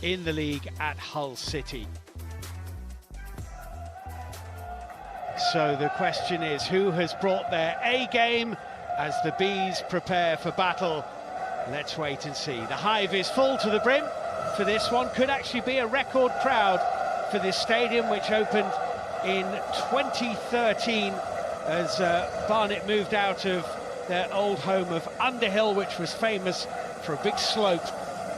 in the league at Hull City. So the question is, who has brought their A game as the Bees prepare for battle? Let's wait and see. The Hive is full to the brim for this one. Could actually be a record crowd for this stadium, which opened in 2013 as Barnet moved out of their old home of Underhill, which was famous for a big slope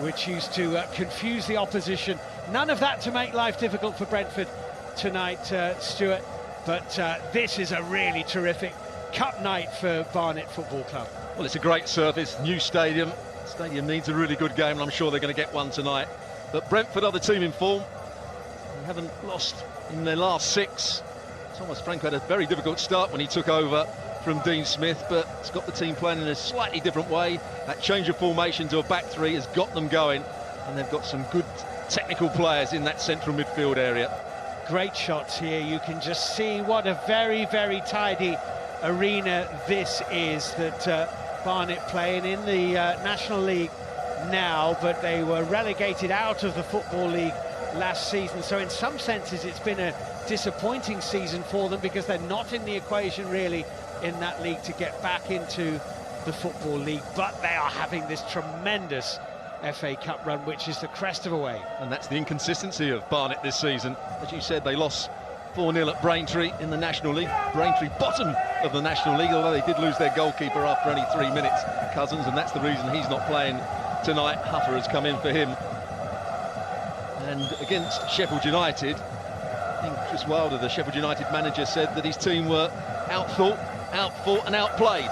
which used to confuse the opposition. None of that to make life difficult for Brentford tonight, Stuart, but this is a really terrific cup night for Barnet Football Club. Well, it's a great surface, new stadium. The stadium needs a really good game, and I'm sure they're going to get one tonight. But Brentford are the team in form. They haven't lost in their last 6. Thomas Franco had a very difficult start when he took over from Dean Smith, but it's got the team playing in a slightly different way. That change of formation to a back 3 has got them going, and they've got some good technical players in that central midfield area. Great shots here. You can just see what a very, very tidy arena this is that Barnet playing in the National League now, but they were relegated out of the Football League last season, so in some senses it's been a disappointing season for them because they're not in the equation really in that league to get back into the Football League, but they are having this tremendous FA Cup run, which is the crest of a wave. And that's the inconsistency of Barnet this season. As you said, they lost 4-0 at Braintree in the National League. Braintree bottom of the National League, although they did lose their goalkeeper after only 3 minutes, Cousins, and that's the reason he's not playing tonight. Huffer has come in for him. And against Sheffield United, I think Chris Wilder, the Sheffield United manager, said that his team were outthought, outfought and outplayed.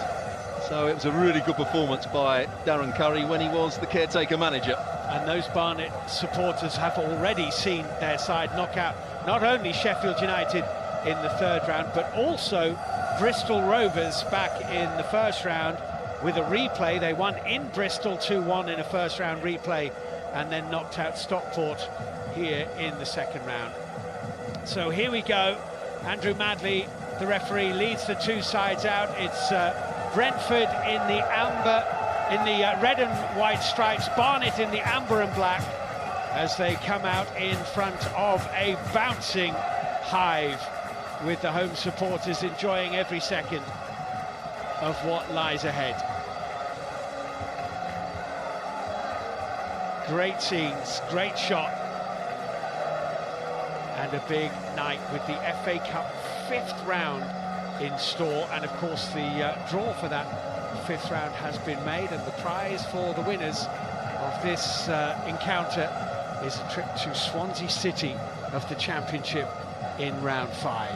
So it was a really good performance by Darren Curry when he was the caretaker manager. And those Barnet supporters have already seen their side knock out not only Sheffield United in the 3rd round, but also Bristol Rovers back in the 1st round with a replay. They won in Bristol 2-1 in a 1st round replay, and then knocked out Stockport here in the 2nd round. So here we go. Andrew Madley, the referee, leads the 2 sides out. It's Brentford in the amber, in the red and white stripes, Barnet in the amber and black, as they come out in front of a bouncing Hive, with the home supporters enjoying every second of what lies ahead. Great scenes, great shot, and a big night with the FA Cup 5th round in store, and of course the draw for that 5th round has been made, and the prize for the winners of this encounter is a trip to Swansea City of the Championship in round 5.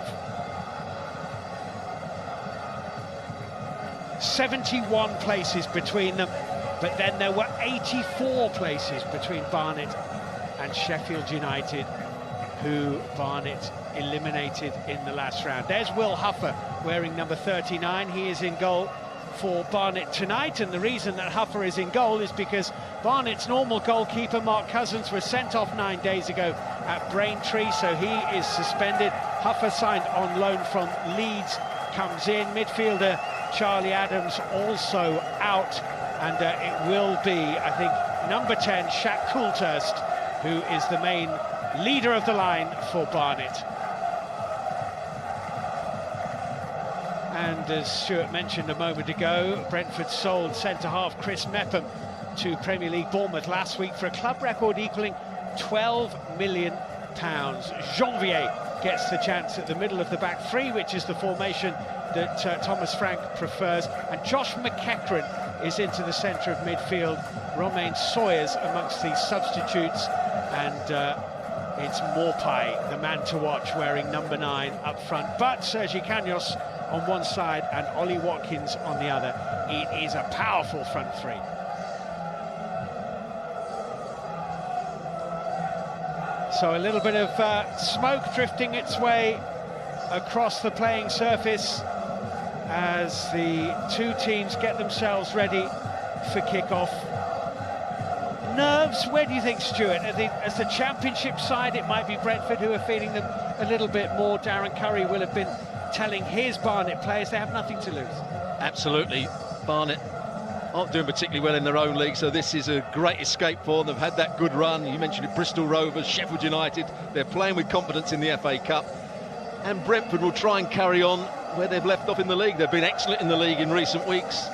71 places between them, but then there were 84 places between Barnet and Sheffield United, who Barnet eliminated in the last round. There's Will Huffer wearing number 39. He is in goal for Barnet tonight, and the reason that Huffer is in goal is because Barnet's normal goalkeeper, Mark Cousins, was sent off 9 days ago at Braintree, so he is suspended. Huffer, signed on loan from Leeds, comes in. Midfielder Charlie Adams also out, and it will be, I think, number 10, Shaq Coulthirst, who is the main leader of the line for Barnet. And as Stuart mentioned a moment ago, Brentford sold centre-half Chris Mepham to Premier League Bournemouth last week for a club record equalling £12 million. Jeanvier gets the chance at the middle of the back 3, which is the formation that Thomas Frank prefers, and Josh McEachran is into the centre of midfield. Romain Sawyers amongst the substitutes, and it's Maupay, the man to watch, wearing number 9 up front. But Sergi Canos on one side and Ollie Watkins on the other. It is a powerful front 3. So a little bit of smoke drifting its way across the playing surface as the 2 teams get themselves ready for kick-off. Nerves, where do you think, Stuart? As the Championship side, it might be Brentford who are feeling them a little bit more. Darren Curry will have been telling his Barnet players they have nothing to lose. Absolutely. Barnet aren't doing particularly well in their own league, so this is a great escape for them. They've had that good run. You mentioned it, Bristol Rovers, Sheffield United. They're playing with confidence in the FA Cup. And Brentford will try and carry on where they've left off in the league. They've been excellent in the league in recent weeks.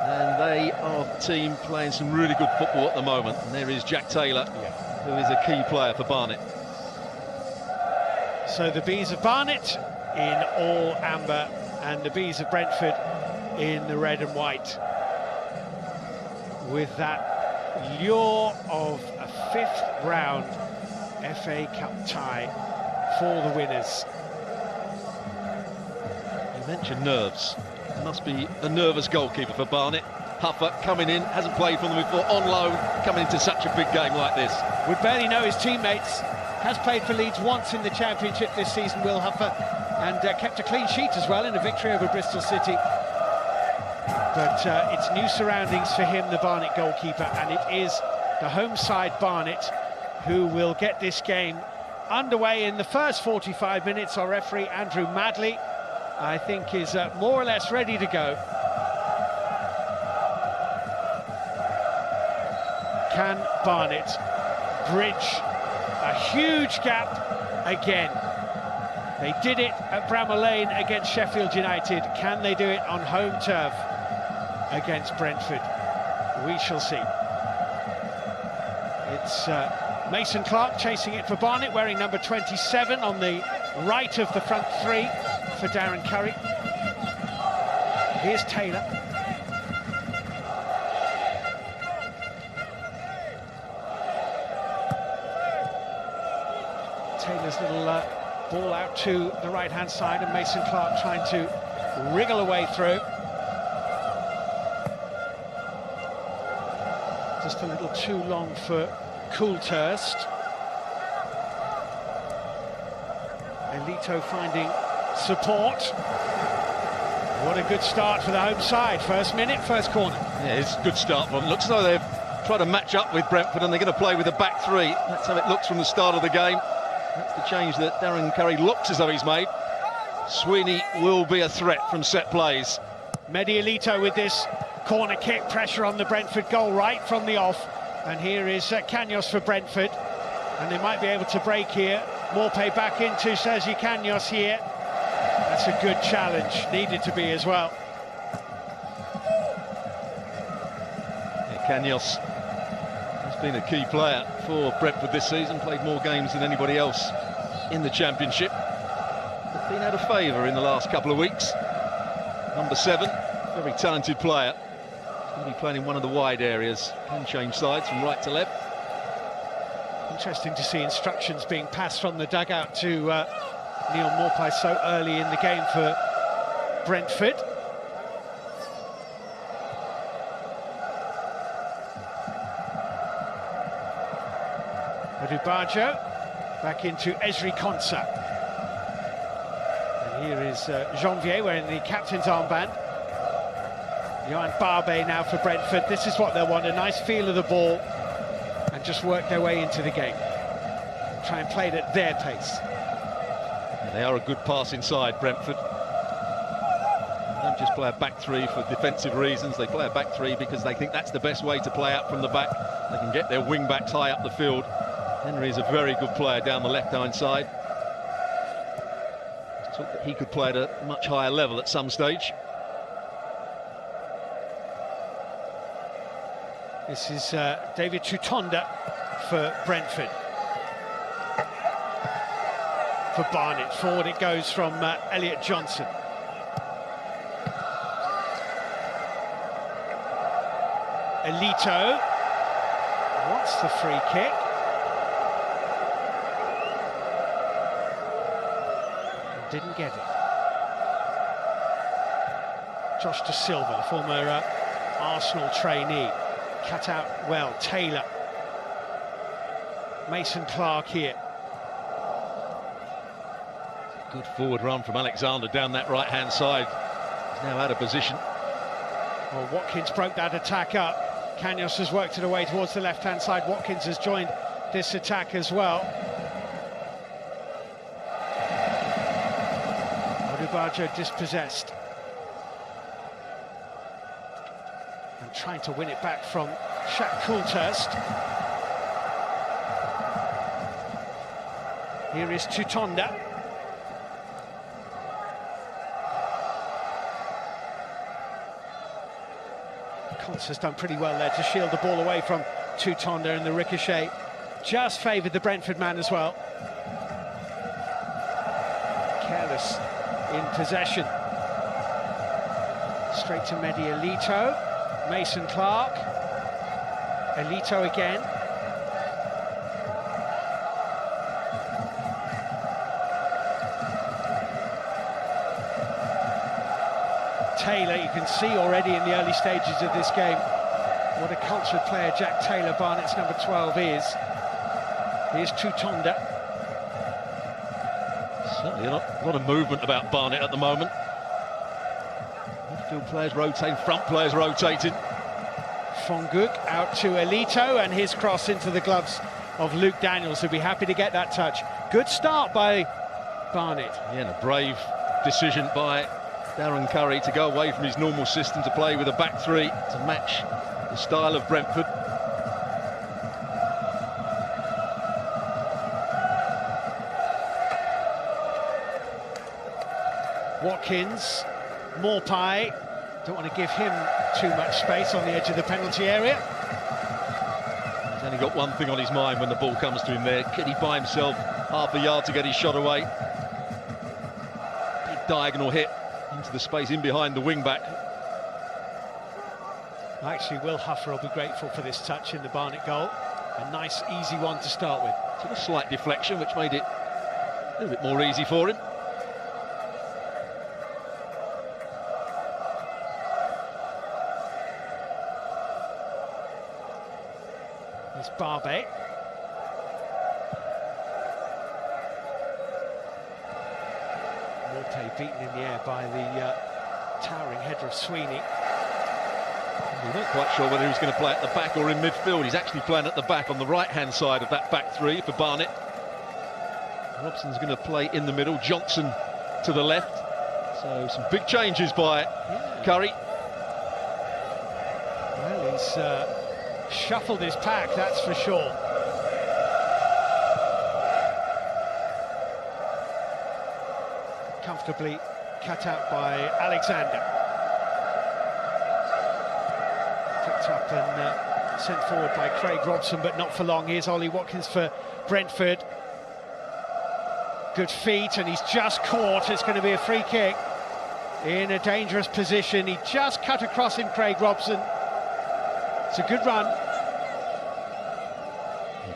And they are a team playing some really good football at the moment. And there is Jack Taylor, who is a key player for Barnet. So the Bees of Barnet in all amber and the Bees of Brentford in the red and white, with that lure of a fifth round FA Cup tie for the winners. You mentioned nerves. It must be a nervous goalkeeper for Barnet. Huffer coming in, hasn't played for them before, on loan, coming into such a big game like this. Would barely know his teammates. Has played for Leeds once in the Championship this season, Will Huffer, and kept a clean sheet as well in a victory over Bristol City. But it's new surroundings for him, the Barnet goalkeeper, and it is the home side Barnet who will get this game underway in the first 45 minutes. Our referee, Andrew Madley, I think is more or less ready to go. Can Barnet bridge a huge gap again? They did it at Bramall Lane against Sheffield United. Can they do it on home turf against Brentford? We shall see. It's Mason Clark chasing it for Barnet, wearing number 27 on the right of the front three for Darren Curry. Here's Taylor. Taylor's little ball out to the right-hand side, and Mason Clark trying to wriggle away through. Just a little too long for Coulthirst. Elito finding support. What a good start for the home side. First minute, first corner. Yeah, it's a good start for them. Looks as though they've tried to match up with Brentford and they're going to play with a back three. That's how it looks from the start of the game. That's the change that Darren Curry looks as though he's made. Sweeney will be a threat from set plays. Mehdi Elito with this corner kick, pressure on the Brentford goal right from the off. And here is Canos for Brentford. And they might be able to break here. Maupay back into Sergi Canos here. That's a good challenge, needed to be as well. Yeah, Canos has been a key player for Brentford this season, played more games than anybody else in the Championship. But been out of favour in the last couple of weeks. Number 7, very talented player. He's going to be playing in one of the wide areas, can change sides from right to left. Interesting to see instructions being passed from the dugout to Neil Maupay so early in the game for Brentford. Odubajo back into Esri Konsa. And here is Jeanvier wearing the captain's armband. Barbet now for Brentford. This is what they'll want, a nice feel of the ball and just work their way into the game. Try and play it at their pace. Yeah, they are a good pass inside, Brentford. They don't just play a back three for defensive reasons. They play a back three because they think that's the best way to play out from the back. They can get their wing backs high up the field. Henry is a very good player down the left-hand side. Thought that he could play at a much higher level at some stage. This is David Tutonda for Brentford. For Barnet, forward it goes from Elliot Johnson. Elito wants the free kick. And didn't get it. Josh De Silva, the former Arsenal trainee. Cut out well, Taylor. Mason Clark here. Good forward run from Alexander down that right-hand side. He's now out of position. Well, Watkins broke that attack up. Canos has worked it away towards the left-hand side. Watkins has joined this attack as well. Odubajo dispossessed. and trying to win it back from Coulthirst. Here is Tutonda. Konsa's done pretty well there to shield the ball away from Tutonda, and the ricochet just favoured the Brentford man as well. Careless in possession. Straight to Mehdi Elito. Mason Clark. Elito again. Taylor, you can see already in the early stages of this game what a cultured player Jack Taylor, Barnet's number 12, is. Here's Tutonda. Certainly a lot of movement about Barnet at the moment. Midfield players rotating, front players rotating. Fonguck out to Elito, and his cross into the gloves of Luke Daniels, who'll be happy to get that touch. Good start by Barnet. Yeah, and a brave decision by Darren Curry to go away from his normal system to play with a back three to match the style of Brentford. Watkins, Maupay, don't want to give him too much space on the edge of the penalty area. He's only got one thing on his mind when the ball comes to him there. Can he buy himself half a yard to get his shot away? Big diagonal hit into the space in behind the wing-back. Actually, Will Huffer will be grateful for this touch in the Barnet goal. A nice, easy one to start with. Took a slight deflection, which made it a little bit more easy for him. There's Barbet. Maupay beaten in the air by the towering header of Sweeney. We're not quite sure whether he was going to play at the back or in midfield. He's actually playing at the back on the right-hand side of that back three for Barnet. Robson's going to play in the middle, Johnson to the left. So some big changes by Curry. Well, he's shuffled his pack, that's for sure. Comfortably cut out by Alexander. Picked up and sent forward by Craig Robson, but not for long. Here's Ollie Watkins for Brentford. Good feet, and he's just caught. It's going to be a free kick in a dangerous position. He just cut across him, Craig Robson. It's a good run.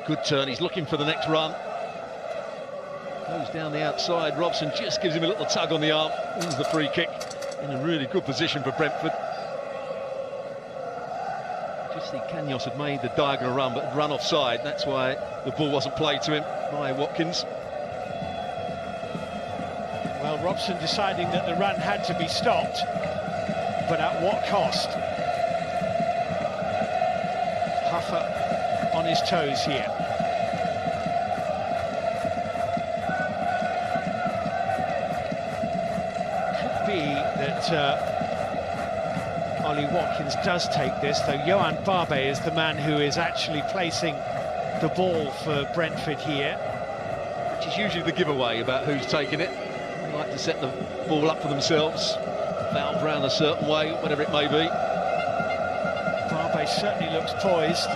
Good turn, he's looking for the next run. Goes down the outside, Robson just gives him a little tug on the arm. Wins the free kick in a really good position for Brentford. Just see Canos had made the diagonal run, but had run offside. That's why the ball wasn't played to him by Watkins. Well, Robson deciding that the run had to be stopped, but at what cost? Huffer on his toes here. Could be that Ollie Watkins does take this, though Johan Barbet is the man who is actually placing the ball for Brentford here. Which is usually the giveaway about who's taking it. They like to set the ball up for themselves, valve round a certain way, whatever it may be. Barbet certainly looks poised.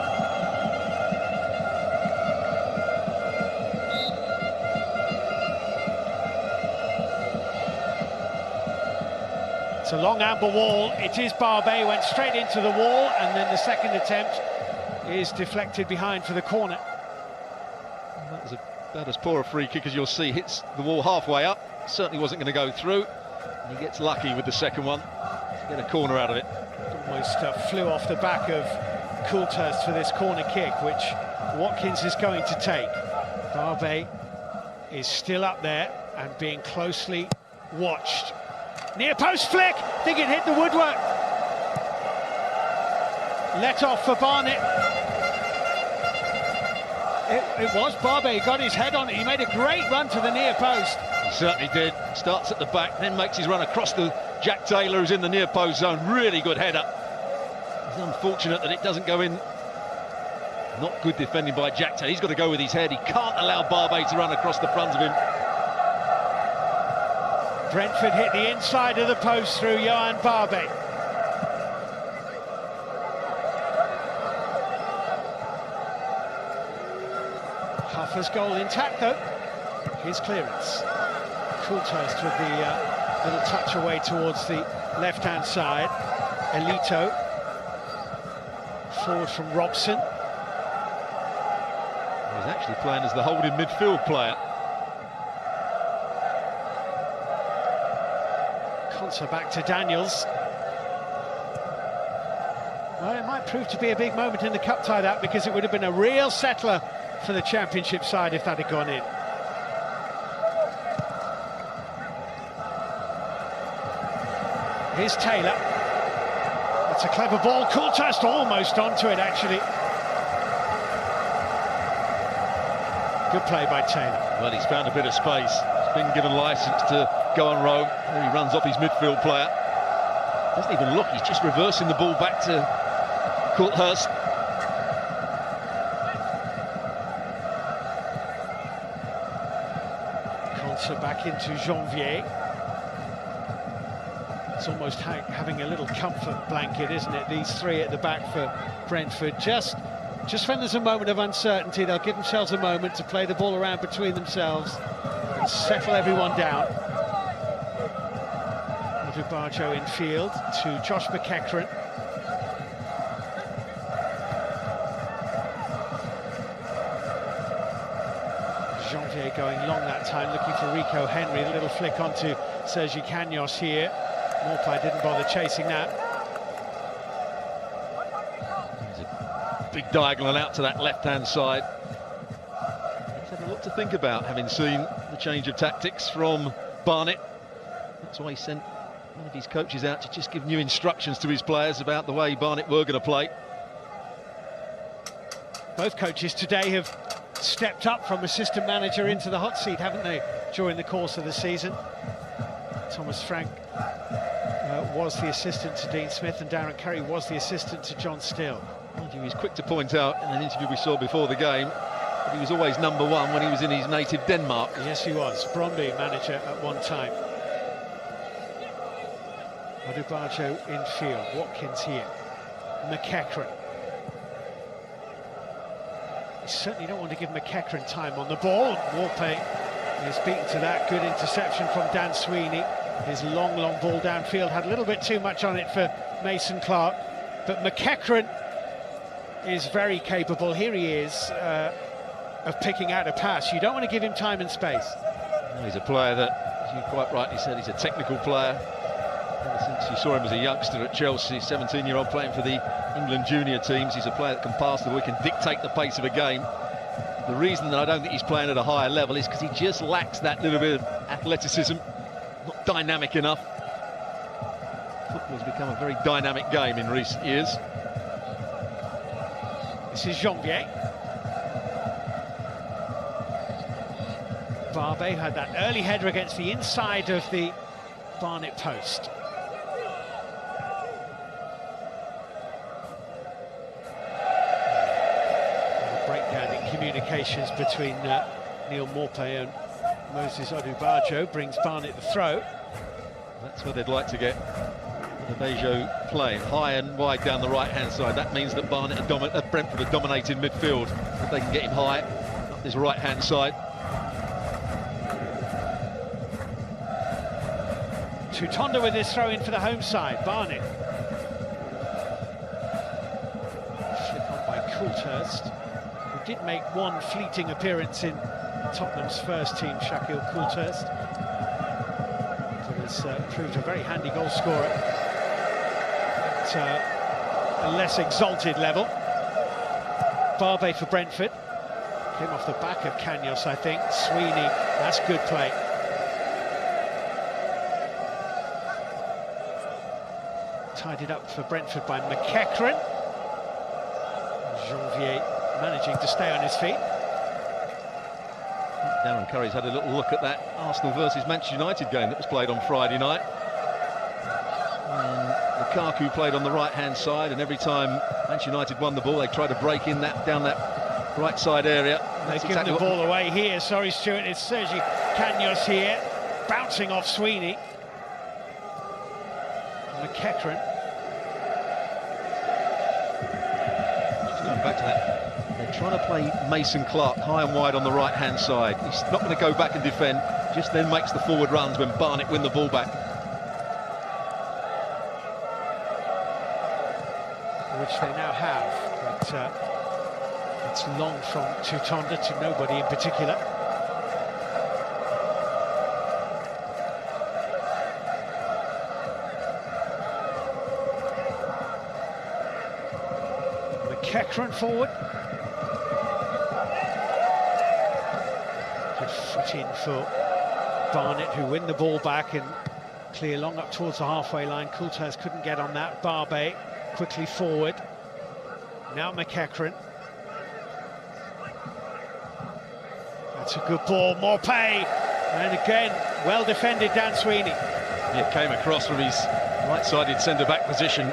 It's a long amber wall. It is Barbet, went straight into the wall, and then the second attempt is deflected behind for the corner. That was about as poor a free kick as you'll see. Hits the wall halfway up. Certainly wasn't going to go through. And he gets lucky with the second one to get a corner out of it. Almost flew off the back of Coulthirst for this corner kick, which Watkins is going to take. Barbet is still up there and being closely watched. Near post flick, I think it hit the woodwork. Let off for Barnet. It was Barbet, got his head on it. He made a great run to the near post. He certainly did. Starts at the back, then makes his run across the Jack Taylor, who's in the near post zone. Really good header. It's unfortunate that it doesn't go in. Not good defending by Jack. He's got to go with his head. He can't allow Barbet to run across the front of him. Brentford hit the inside of the post through Johan Barbet. Huffer's goal intact though. His clearance. Coulthirst with the little touch away towards the left-hand side. Elito. Forward from Robson. He's actually playing as the holding midfield player. Konsa back to Daniels. Well, it might prove to be a big moment in the cup tie, that, because it would have been a real settler for the championship side if that had gone in. Here's Taylor. That's a clever ball. Coulthirst almost onto it, actually. Good play by Taylor. Well, he's found a bit of space. He's been given licence to go and roam. There he runs off his midfield player. Doesn't even look. He's just reversing the ball back to Coulthirst. Konsa back into Jeanvier. It's almost having a little comfort blanket, isn't it? These three at the back for Brentford. Just when there's a moment of uncertainty, they'll give themselves a moment to play the ball around between themselves and settle everyone down. Odubajo in field to Josh McEachran. Jeanvier going long that time, looking for Rico Henry. A little flick onto Sergi Canos here. Maupay didn't bother chasing that. There's a big diagonal out to that left-hand side. He's had a lot to think about, having seen the change of tactics from Barnet. That's why he sent one of his coaches out to just give new instructions to his players about the way Barnet were going to play. Both coaches today have stepped up from assistant manager into the hot seat, haven't they, during the course of the season? Thomas Frank was the assistant to Dean Smith, and Darren Curry was the assistant to John Still. Mind you, he was quick to point out in an interview we saw before the game that he was always #1 when he was in his native Denmark. Yes, he was. Brøndby manager at one time. Odubajo in field. Watkins here. McEachran. You certainly don't want to give McEachran time on the ball. Maupay is beaten to that. Good interception from Dan Sweeney. His long ball downfield had a little bit too much on it for Mason Clark. But McEachran is very capable. Here he is of picking out a pass. You don't want to give him time and space. He's a player that, as you quite rightly said, he's a technical player. Ever since you saw him as a youngster at Chelsea, 17-year-old playing for the England junior teams, he's a player that can pass the ball, he can dictate the pace of a game. The reason that I don't think he's playing at a higher level is because he just lacks that little bit of athleticism, not dynamic enough. Football's become a very dynamic game in recent years. This is Jeanvier. Barbet had that early header against the inside of the Barnet post. Breakdown in communications between Neil Maupay and Moses Odubajo brings Barnet the throw. That's where they'd like to get Odubajo playing, high and wide down the right-hand side. That means that Brentford are dominating midfield. If they can get him high up this right-hand side. Tutonda with his throw in for the home side. Barnet. Flip on by Coulthirst, who did make one fleeting appearance in Tottenham's first team, Shaquille Coulthirst. But has proved a very handy goal scorer at a less exalted level. Barbet for Brentford. Came off the back of Canos, I think. Sweeney, that's good play. Tied up for Brentford by McEachran. Jeanvier managing to stay on his feet. Darren Curry's had a little look at that Arsenal versus Manchester United game that was played on Friday night. And Lukaku played on the right-hand side, and every time Manchester United won the ball, they tried to break in down that right side area. They've given the ball away here. Sorry, Stuart, it's Sergi Canos here, bouncing off Sweeney. McEachran. Just going back to that. They're trying to play Mason Clark high and wide on the right-hand side. He's not going to go back and defend, just then makes the forward runs when Barnet win the ball back. Which they now have, but it's long from Tutonda to nobody in particular. McEachran forward. Good foot in for Barnet, who win the ball back and clear long up towards the halfway line. Coulthirst couldn't get on that. Barbet quickly forward. Now McEachran. That's a good ball. Maupay. And again, well defended, Dan Sweeney. It came across from his right-sided centre-back position.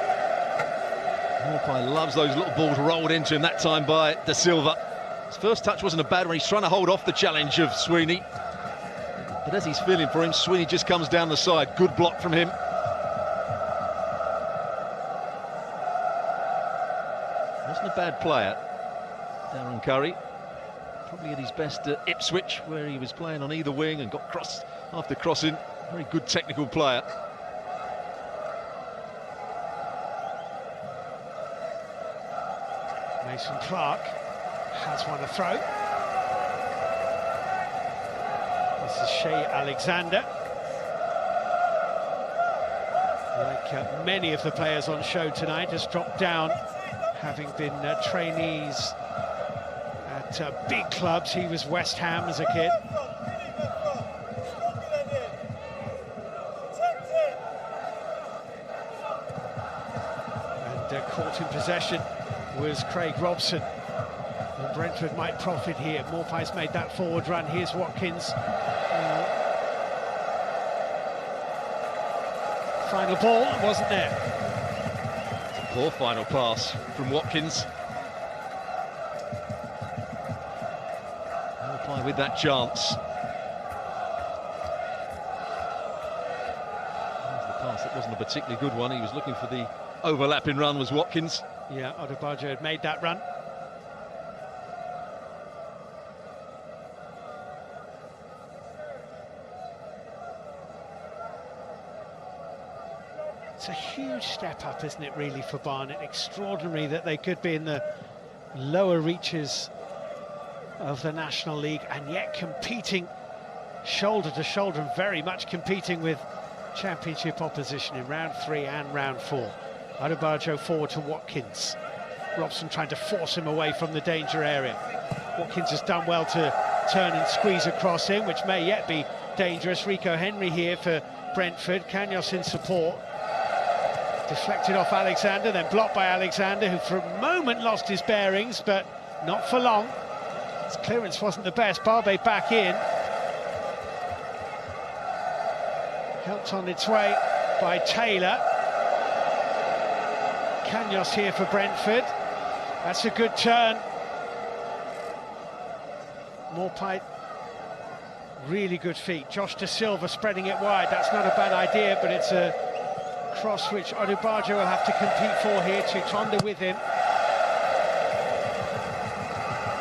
Maupay loves those little balls rolled into him, that time by De Silva. His first touch wasn't a bad one. He's trying to hold off the challenge of Sweeney. But as he's feeling for him, Sweeney just comes down the side. Good block from him. Wasn't a bad player, Darren Curry. Probably at his best at Ipswich, where he was playing on either wing and got cross after crossing. Very good technical player. Mason Clark has won a throw. This is Shea Alexander. Like many of the players on show tonight, has dropped down, having been trainees at big clubs. He was West Ham as a kid. And caught in possession was Craig Robson. And Brentford might profit here. Maupay's made that forward run. Here's Watkins. Final ball wasn't there. Poor final pass from Watkins. Maupay with that chance. There's the pass. That wasn't a particularly good one. He was looking for the overlapping run, was Watkins. Yeah, Odubajo had made that run. It's a huge step up, isn't it, really, for Barnet? Extraordinary that they could be in the lower reaches of the National League and yet competing shoulder to shoulder and very much competing with Championship opposition in round 3 and round 4. Odubajo forward to Watkins. Robson trying to force him away from the danger area. Watkins has done well to turn and squeeze across him, which may yet be dangerous. Rico Henry here for Brentford. Canos in support. Deflected off Alexander, then blocked by Alexander, who for a moment lost his bearings, but not for long. His clearance wasn't the best. Barbet back in. Helped on its way by Taylor. Canos here for Brentford. That's a good turn. Maupay, really good feet. Josh De Silva spreading it wide. That's not a bad idea, but it's a cross which Odubajo will have to compete for here. Tutonda with him.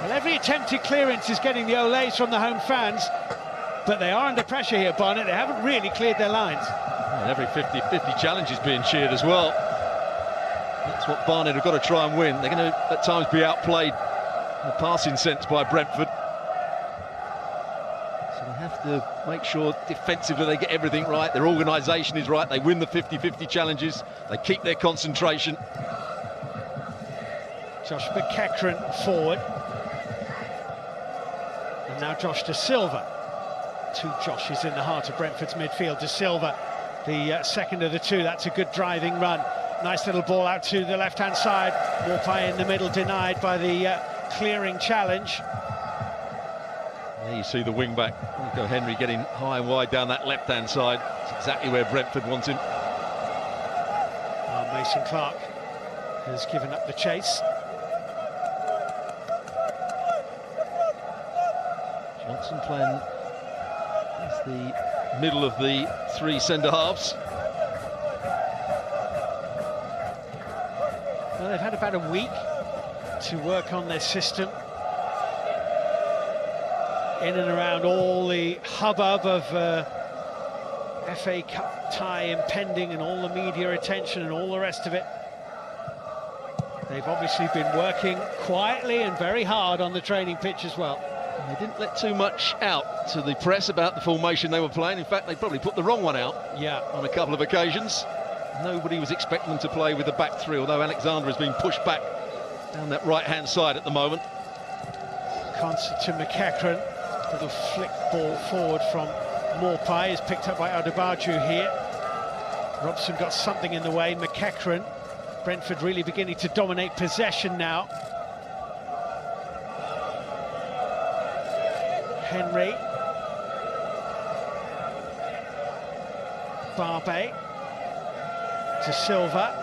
Well, every attempted clearance is getting the olays from the home fans, but they are under pressure here, Barnet. They haven't really cleared their lines. And every 50-50 challenge is being cheered as well. That's what Barnet have got to try and win. They're going to, at times, be outplayed in the passing sense by Brentford. So they have to make sure defensively they get everything right. Their organisation is right. They win the 50-50 challenges. They keep their concentration. Josh McEachran forward. And now Josh De Silva. Two Joshes in the heart of Brentford's midfield. De Silva, the second of the two. That's a good driving run. Nice little ball out to the left-hand side. Maupay in the middle, denied by the clearing challenge. There you see the wing-back, Rico Henry, getting high and wide down that left-hand side. It's exactly where Brentford wants him. Mason Clark has given up the chase. Johnson playing as the middle of the three centre-halves. Well, they've had about a week to work on their system. In and around all the hubbub of FA Cup tie impending and all the media attention and all the rest of it. They've obviously been working quietly and very hard on the training pitch as well. They didn't let too much out to the press about the formation they were playing. In fact, they probably put the wrong one out on a couple of occasions. Nobody was expecting them to play with the back three, although Alexander has been pushed back down that right-hand side at the moment. Konsa to McEachran. Little flick ball forward from Maupay is picked up by Odubajo here. Robson got something in the way. McEachran. Brentford really beginning to dominate possession now. Henry. Barbet to Silva.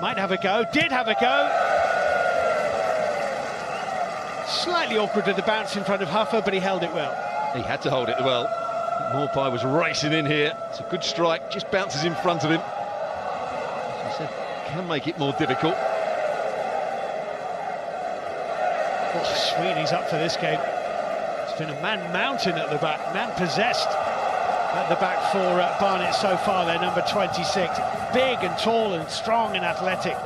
Might have a go. Did have a go. Slightly awkward with the bounce in front of Huffer, but he held it well. He had to hold it well. Maupay was racing in here. It's a good strike, just bounces in front of him. As you said, can make it more difficult. Oh, Sweeney's up for this game. It's been a man mountain at the back, man possessed at the back for Barnet so far. They're number 26. Big and tall and strong and athletic.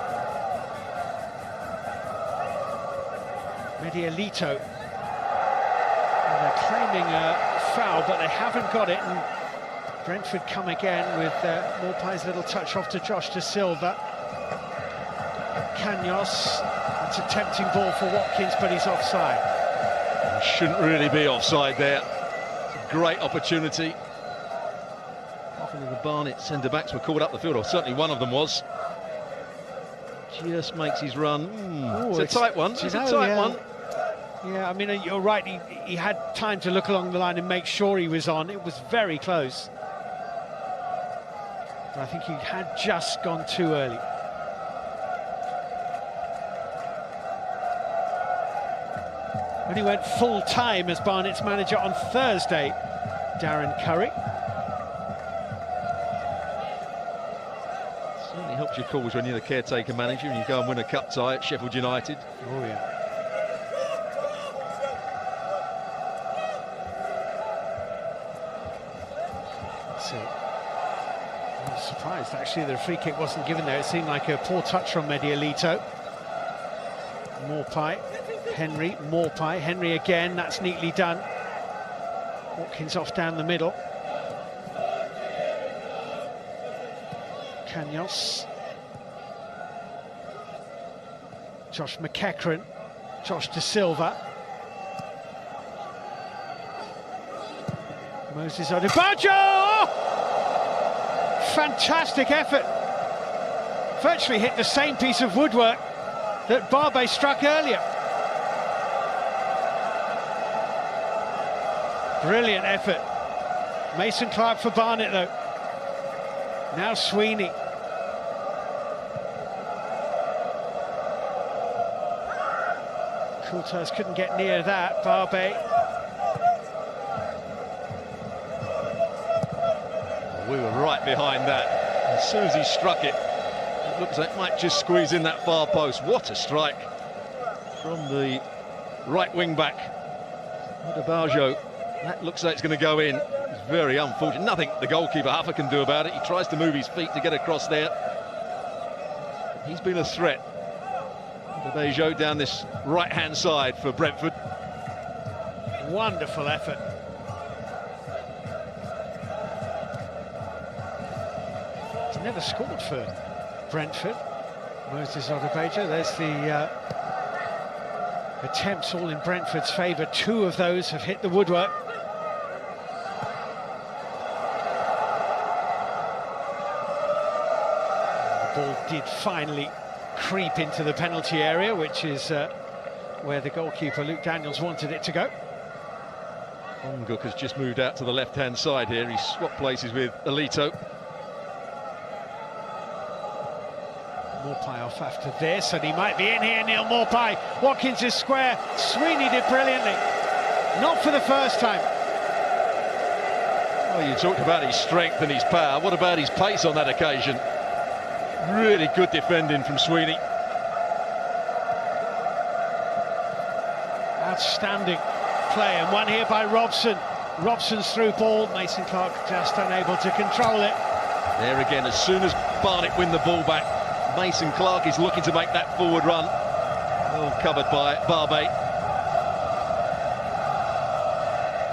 Elito. They're claiming a foul, but they haven't got it, and Brentford come again with Maupay's little touch off to Josh to Silva. Canos, it's a tempting ball for Watkins, but he's offside. He shouldn't really be offside there. It's a great opportunity. Often the Barnet centre-backs were called up the field, or certainly one of them was. Just makes his run. Ooh, it's a tight one. It's a tight one. Yeah, I mean, you're right. He had time to look along the line and make sure he was on. It was very close. But I think he had just gone too early. When he went full time as Barnet's manager on Thursday, Darren Curry. Certainly helps your cause when you're the caretaker manager and you go and win a cup tie at Sheffield United. Oh, yeah. I was surprised actually the free kick wasn't given there. It seemed like a poor touch from Elito. Maupay, Henry, Maupay, Henry again, that's neatly done. Watkins off down the middle. Canos. Josh McEachran, Josh to Silva. Moses Odubajo! Oh! Fantastic effort. Virtually hit the same piece of woodwork that Barbet struck earlier. Brilliant effort. Mason Clark for Barnet though. Now Sweeney. Coulthirst couldn't get near that. Barbet. We were right behind that. As soon as he struck it, it looks like it might just squeeze in that far post. What a strike from the right wing back, Odubajo. That looks like it's going to go in. It's very unfortunate. Nothing the goalkeeper Huffer can do about it. He tries to move his feet to get across there. He's been a threat. Odubajo down this right-hand side for Brentford. Wonderful effort. He's never scored for Brentford. Moses Odubajo. There's the attempts all in Brentford's favour. 2 of those have hit the woodwork. The ball did finally creep into the penalty area, which is where the goalkeeper Luke Daniels wanted it to go. Fonguck has just moved out to the left-hand side here. He's swapped places with Elito. Maupay off after this, and he might be in here, Neil Maupay. Watkins is square. Sweeney did brilliantly. Not for the first time. Well, you talked about his strength and his power. What about his pace on that occasion? Really good defending from Sweeney. Outstanding play, and one here by Robson. Robson's through ball. Mason Clark just unable to control it. There again, as soon as Barnet win the ball back, Mason Clark is looking to make that forward run. Well covered by Barbet.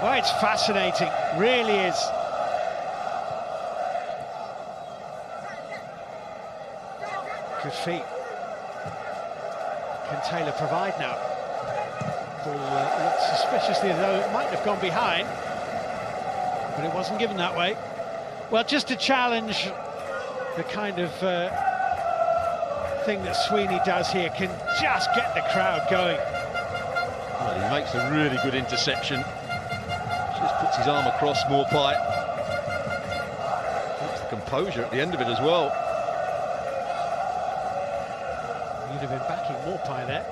Well, it's fascinating, really is. Good feet. Can Taylor provide now? Ball looked suspiciously as though it might have gone behind, but it wasn't given that way. Well, just to challenge the kind of thing that Sweeney does here, can just get the crowd going. Well, he makes a really good interception. Just puts his arm across Maupay. Keeps the composure at the end of it as well. You'd have been backing Maupay there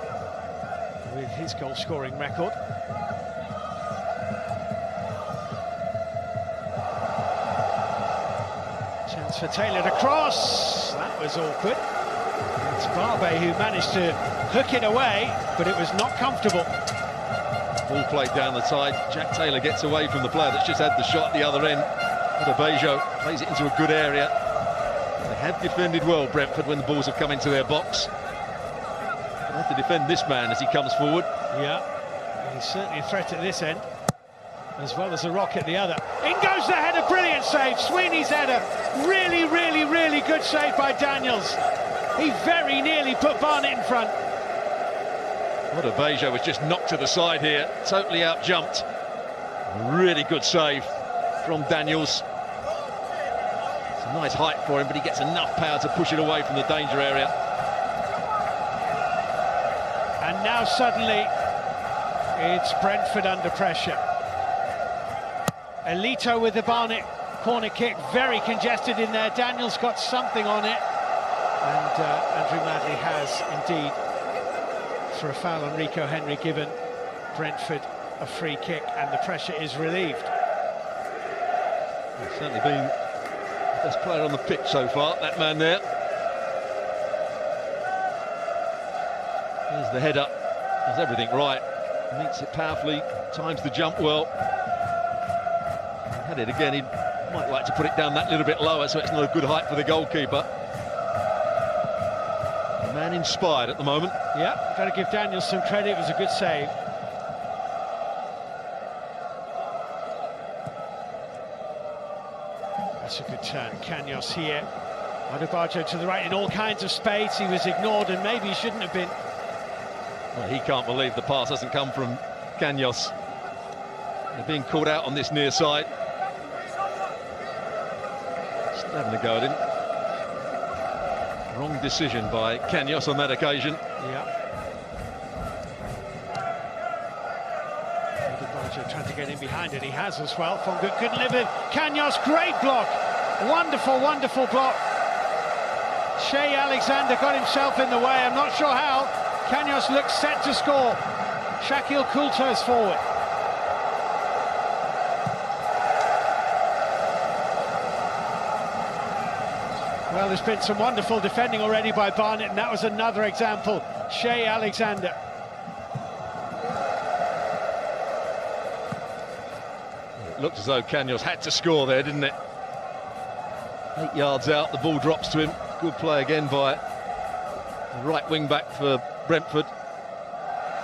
with his goal-scoring record. Chance for Taylor to cross. That was awkward. It's Barbet who managed to hook it away, but it was not comfortable. Ball played down the side. Jack Taylor gets away from the player that's just had the shot at the other end. Odubajo plays it into a good area. They have defended well, Brentford, when the balls have come into their box. They have to defend this man as he comes forward. Yeah, he's certainly a threat at this end, as well as a rock at the other. In goes the header, brilliant save. Sweeney's header, really, really, really good save by Daniels. He very nearly put Barnet in front. Odubajo was just knocked to the side here, totally out-jumped. Really good save from Daniels. It's a nice height for him, but he gets enough power to push it away from the danger area. And now suddenly it's Brentford under pressure. Elito with the Barnet corner kick, very congested in there. Daniels got something on it, and Andrew Madley has indeed, for a foul on Rico Henry, given Brentford a free kick, and the pressure is relieved. He's certainly been the best player on the pitch so far, that man there. Here's the header, does everything right, meets it powerfully, times the jump well. Had it again, he might like to put it down that little bit lower so it's not a good height for the goalkeeper. The man inspired at the moment. Yeah, got to give Daniels some credit, it was a good save. That's a good turn. Canos here. Odubajo to the right in all kinds of space. He was ignored and maybe he shouldn't have been. Well, he can't believe the pass hasn't come from Canos. They're being called out on this near side. Just having a go at him. Wrong decision by Canos on that occasion. Yeah. Odubajo trying to get in behind it. He has as well. Fonguck couldn't live with it. Canos, great block. Wonderful, wonderful block. Shea Alexander got himself in the way. I'm not sure how. Canos looks set to score. Shakil Coulthirst forward. Well, there's been some wonderful defending already by Barnet, and that was another example. Shea Alexander. It looked as though Canos had to score there, didn't it? 8 yards out, the ball drops to him. Good play again by the right wing back for Brentford.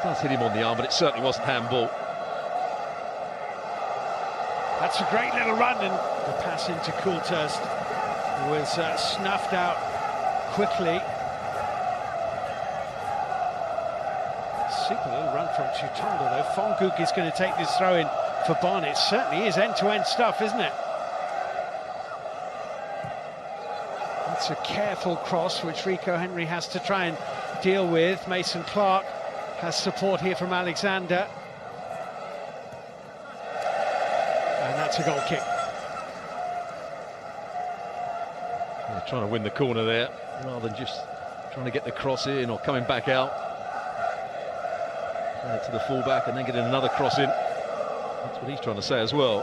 Does hit him on the arm, but it certainly wasn't handball. That's a great little run, and the pass into Coulthirst was snuffed out quickly. Super little run from Tutonda, though. Fonguck is going to take this throw in for Barnet. It certainly is end-to-end stuff, isn't it? It's a careful cross, which Rico Henry has to try and deal with. Mason Clark has support here from Alexander. And that's a goal kick. Trying to win the corner there, rather than just trying to get the cross in or coming back out. Playing it to the fullback and then getting another cross in. That's what he's trying to say as well.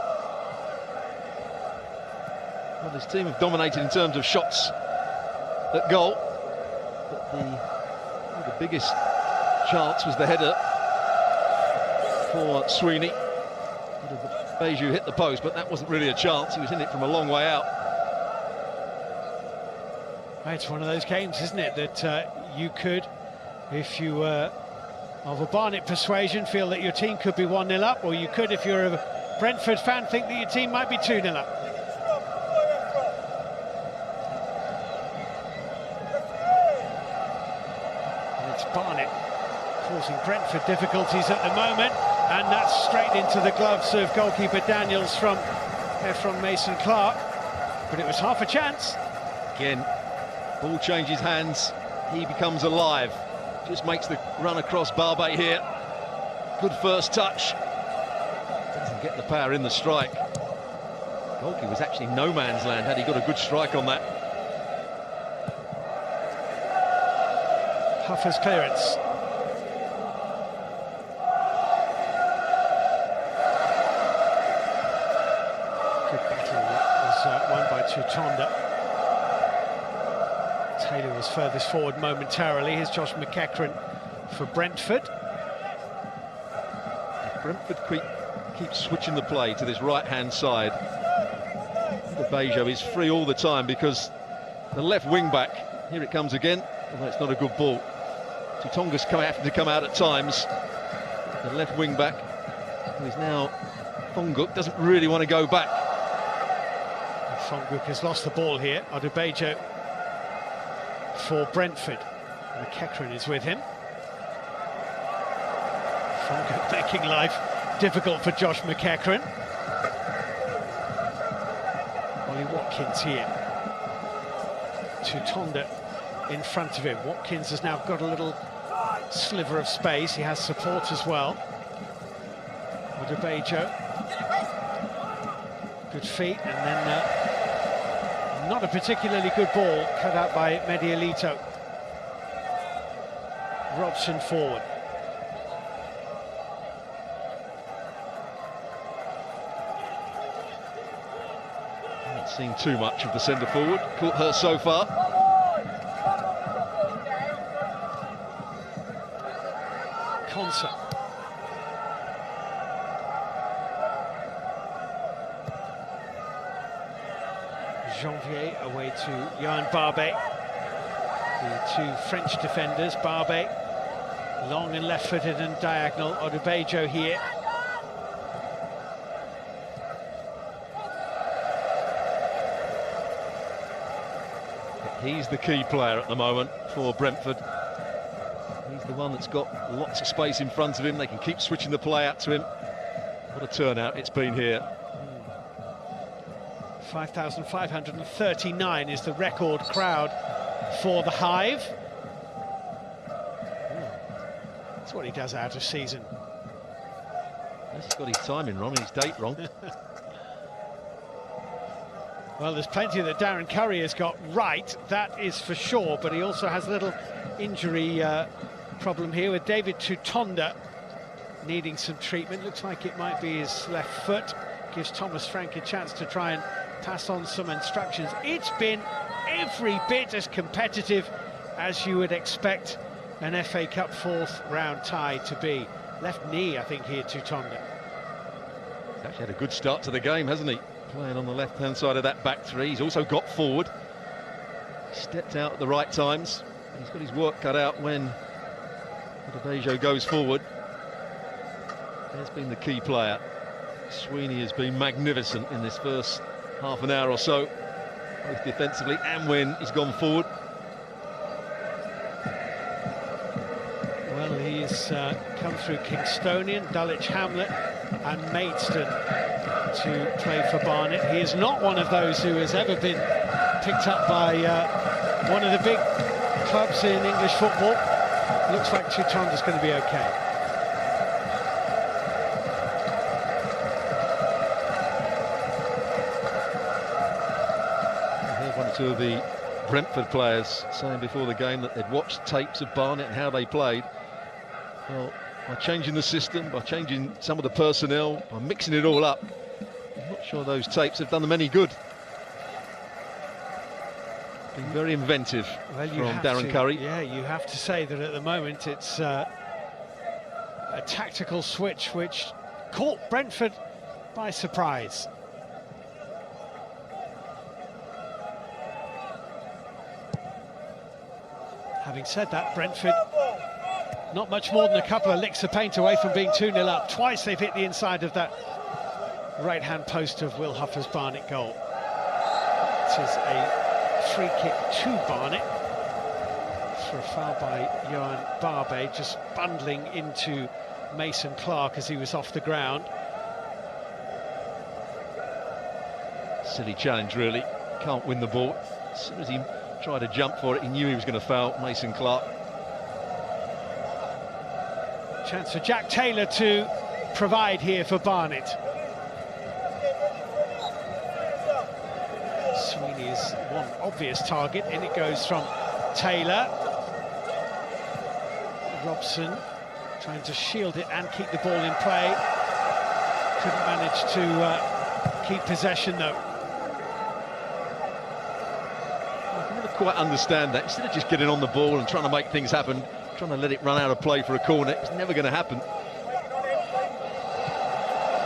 Well, this team have dominated in terms of shots at goal, but the biggest chance was the header for Sweeney. Odubajo hit the post, but that wasn't really a chance. He was in it from a long way out. It's one of those games, isn't it, that you could, if you were of a Barnet persuasion, feel that your team could be 1-0 up, or you could, if you're a Brentford fan, think that your team might be 2-0 up. And it's Barnet causing Brentford difficulties at the moment, and that's straight into the gloves of goalkeeper Daniels from Mason-Clark, but it was half a chance. Again, ball changes hands, he becomes alive. Just makes the run across Barbet here. Good first touch. Doesn't get the power in the strike. Goalkeeper was actually no man's land had he got a good strike on that. Huffer's clearance. Good battle that was won by Tutonda. Taylor was furthest forward momentarily. Here's Josh McEachran for Brentford. If Brentford keeps switching the play to this right-hand side, Odubajo is free all the time because the left wing-back, here it comes again, although it's not a good ball. Tutonda's having to come out at times. The left wing-back, who is now Fonguck, doesn't really want to go back. Fonguck has lost the ball here. Odubajo for Brentford. McEachran is with him. Fonguck making life difficult for Josh McEachran. Watkins here. Tutonda in front of him. Watkins has now got a little sliver of space. He has support as well. Odubajo. Good feet, and then not a particularly good ball cut out by Elito. Robson forward. Haven't seen too much of the centre forward. Coulthirst so far. Konsa. Jeanvier away to Barbet. The two French defenders, Barbet, long and left-footed and diagonal. Odubajo here. He's the key player at the moment for Brentford. He's the one that's got lots of space in front of him. They can keep switching the play out to him. What a turnout it's been here. 5,539 is the record crowd for the Hive. That's what he does out of season. He's got his timing wrong, his date wrong. Well, there's plenty that Darren Curry has got right, that is for sure, but he also has a little injury problem here with David Tutonda needing some treatment. Looks like it might be his left foot. Gives Thomas Frank a chance to try and pass on some instructions. It's been every bit as competitive as you would expect an FA Cup fourth round tie to be. Left knee, I think, here, Tutonda. He's actually had a good start to the game, hasn't he? Playing on the left-hand side of that back three. He's also got forward. Stepped out at the right times. He's got his work cut out when Odubajo goes forward. There's been the key player. Sweeney has been magnificent in this first half an hour or so, both defensively and when he's gone forward. Well, he's come through Kingstonian, Dulwich Hamlet and Maidstone to play for Barnet. He is not one of those who has ever been picked up by one of the big clubs in English football. Looks like Tutonda's going to be okay. One or two of the Brentford players saying before the game that they'd watched tapes of Barnet and how they played. Well, by changing the system, by changing some of the personnel, by mixing it all up, I'm not sure those tapes have done them any good. Been very inventive from Darren Curry. Yeah, you have to say that at the moment it's a tactical switch which caught Brentford by surprise. Having said that, Brentford not much more than a couple of licks of paint away from being 2-0 up. Twice they've hit the inside of that right-hand post of Will Huffer's Barnet goal. It is a free kick to Barnet for a foul by Johan Barbet, just bundling into Mason Clark as he was off the ground. Silly challenge, really. Can't win the ball. As soon as he tried to jump for it, he knew he was going to foul Mason Clark. Chance for Jack Taylor to provide here for Barnet. Sweeney is one obvious target, and it goes from Taylor. Robson trying to shield it and keep the ball in play. Couldn't manage to keep possession, though. I can never quite understand that. Instead of just getting on the ball and trying to make things happen, trying to let it run out of play for a corner, it's never going to happen.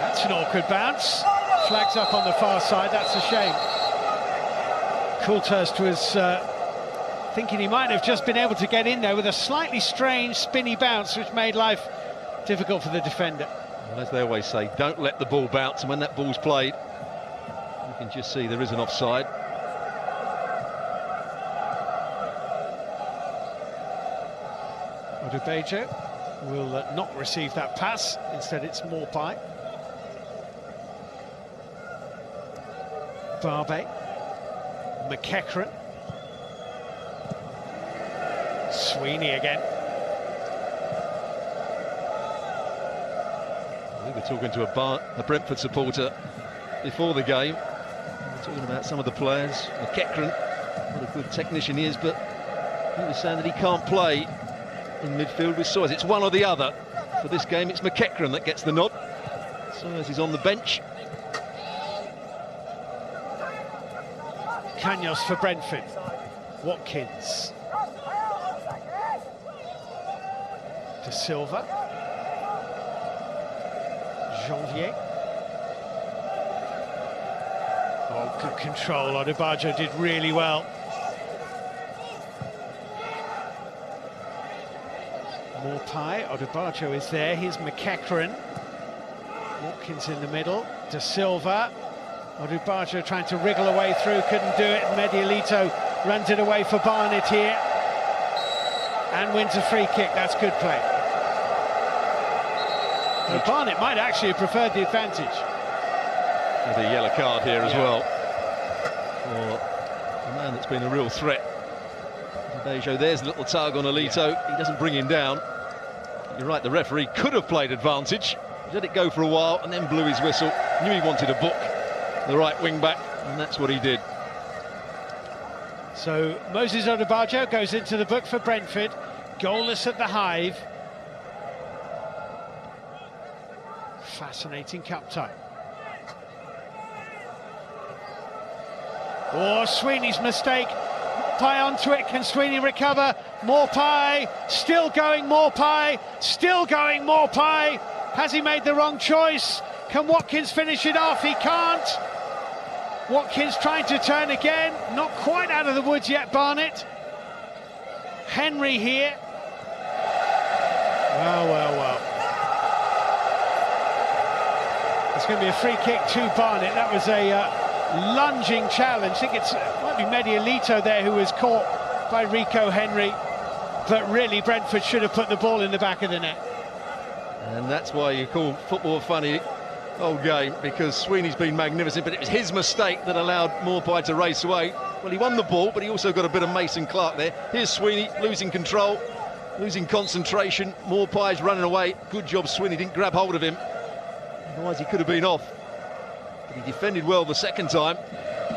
That's an awkward bounce. Flags up on the far side, that's a shame. Coulthirst was thinking he might have just been able to get in there with a slightly strange spinny bounce which made life difficult for the defender. Well, as they always say, don't let the ball bounce, and when that ball's played, you can just see there is an offside. Odubajo will not receive that pass. Instead it's Maupay. Barbet. McEachran. Sweeney again. We were talking to a Brentford supporter before the game. We were talking about some of the players. McEachran, what a good technician he is, but he was saying that he can't play in midfield with Sawyers. It's one or the other. For this game, it's McEachran that gets the nod. Sawyers is on the bench. Canos for Brentford. Watkins. To Silva. Jeanvier. Oh, good control. Odubajo did really well. Maupay, Odubajo is there. Here's McEachran. Watkins in the middle. De Silva. Odubajo trying to wriggle away through, couldn't do it. Elito runs it away for Barnet here. And wins a free kick. That's good play. Well, Barnet might actually have preferred the advantage. With a yellow card here as well. For a man that's been a real threat. Odubajo, there's a little tug on Elito. He doesn't bring him down. You're right, the referee could have played advantage. Let it go for a while and then blew his whistle. Knew he wanted to book the right wing back, and that's what he did. So Moses Odubajo goes into the book for Brentford, goalless at the Hive. Fascinating cup tie. Oh, Sweeney's mistake. Maupay onto it. Can Sweeney recover? Maupay, still going Maupay, still going Maupay. Has he made the wrong choice? Can Watkins finish it off? He can't. Watkins trying to turn again. Not quite out of the woods yet, Barnet. Henry here. Well, well, well. It's going to be a free kick to Barnet. That was a lunging challenge. I think it might be Elito there who was caught by Rico Henry. But really, Brentford should have put the ball in the back of the net. And that's why you call football funny old game, because Sweeney's been magnificent, but it was his mistake that allowed Maupay to race away. Well, he won the ball, but he also got a bit of Mason Clark there. Here's Sweeney losing control, losing concentration. Maupay's running away. Good job, Sweeney didn't grab hold of him. Otherwise, he could have been off. But he defended well the second time.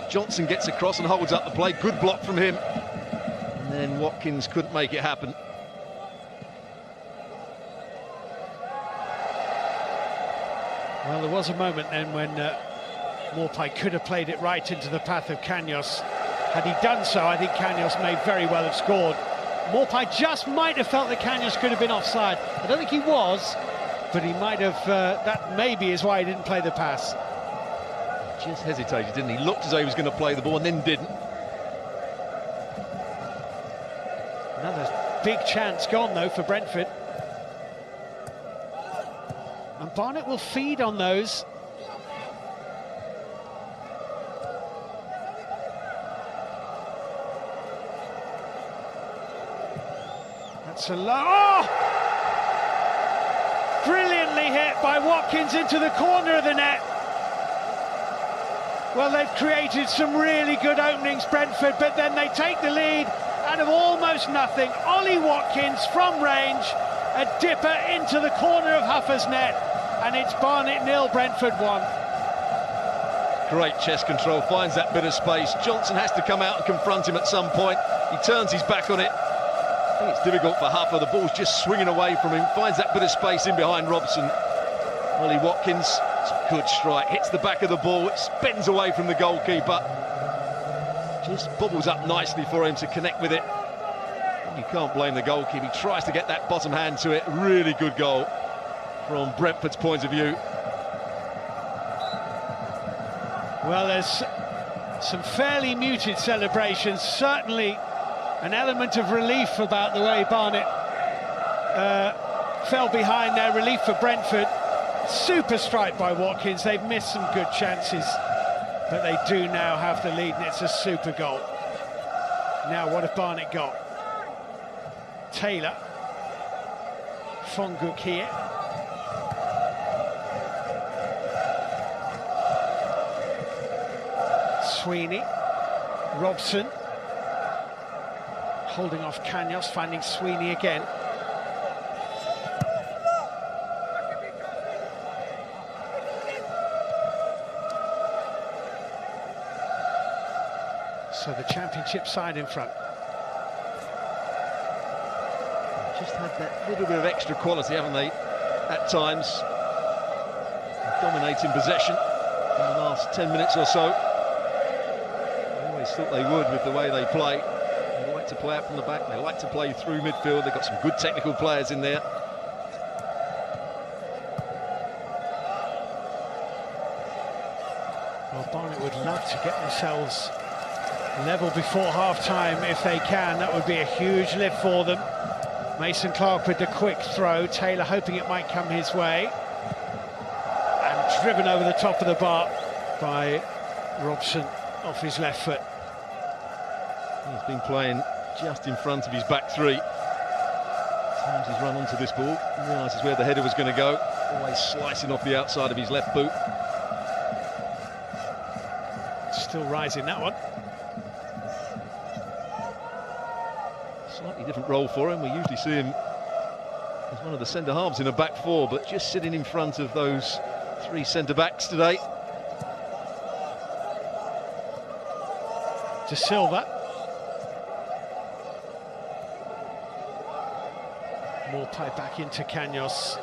Johnson gets across and holds up the play. Good block from him. And then Watkins couldn't make it happen. Well, there was a moment then when Maupay could have played it right into the path of Canos. Had he done so, I think Canos may very well have scored. Maupay just might have felt that Canos could have been offside. I don't think he was, but he might have, that maybe is why he didn't play the pass. Just hesitated, didn't he? Looked as though he was going to play the ball and then didn't. Another big chance gone, though, for Brentford. And Barnet will feed on those. That's a low... Oh! Brilliantly hit by Watkins into the corner of the net. Well, they've created some really good openings, Brentford, but then they take the lead out of almost nothing. Ollie Watkins from range, a dipper into the corner of Huffer's net, and it's Barnet 0, Brentford 1. Great chest control, finds that bit of space. Johnson has to come out and confront him at some point. He turns his back on it. I think it's difficult for Huffer. The ball's just swinging away from him. Finds that bit of space in behind Robson. Ollie Watkins, it's a good strike. Hits the back of the ball. It spins away from the goalkeeper. Just bobbles up nicely for him to connect with it. And you can't blame the goalkeeper. He tries to get that bottom hand to it. Really good goal from Brentford's point of view. Well, there's some fairly muted celebrations. Certainly an element of relief about the way Barnet fell behind there. Relief for Brentford. Super strike by Watkins. They've missed some good chances, but they do now have the lead, and it's a super goal. Now, what have Barnet got? Taylor. Fonguck here. Sweeney. Robson. Holding off Canos, finding Sweeney again. So the championship side in front. Just had that little bit of extra quality, haven't they, at times? Dominating possession in the last 10 minutes or so. I always thought they would with the way they play. They like to play out from the back, they like to play through midfield. They've got some good technical players in there. Well, Barnet would love to get themselves level before half-time if they can. That would be a huge lift for them. Mason Clark with the quick throw. Taylor hoping it might come his way. And driven over the top of the bar by Robson off his left foot. He's been playing just in front of his back three. Times he's run onto this ball, realises where the header was going to go. Always slicing off the outside of his left boot. Still rising, that one. Slightly different role for him. We usually see him as one of the centre-halves in a back four, but just sitting in front of those three centre-backs today. To Silva. Maupay back into Canos.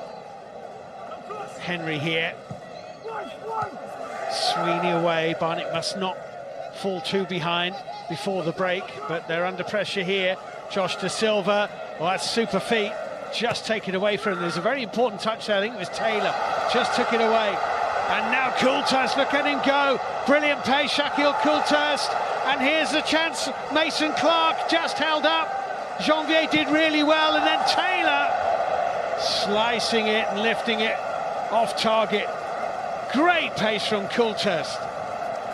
Henry here. Sweeney away. Barnet must not fall too behind before the break, but they're under pressure here. Josh De Silva. Well, that's super feet. Just take it away from him. There's a very important touch there. I think it was Taylor. Just took it away. And now Coulthirst, look at him go. Brilliant pace, Shaquille Coulthirst. And here's the chance. Mason Clark just held up. Jeanvier did really well, and then Taylor slicing it and lifting it off target. Great pace from Coulthirst.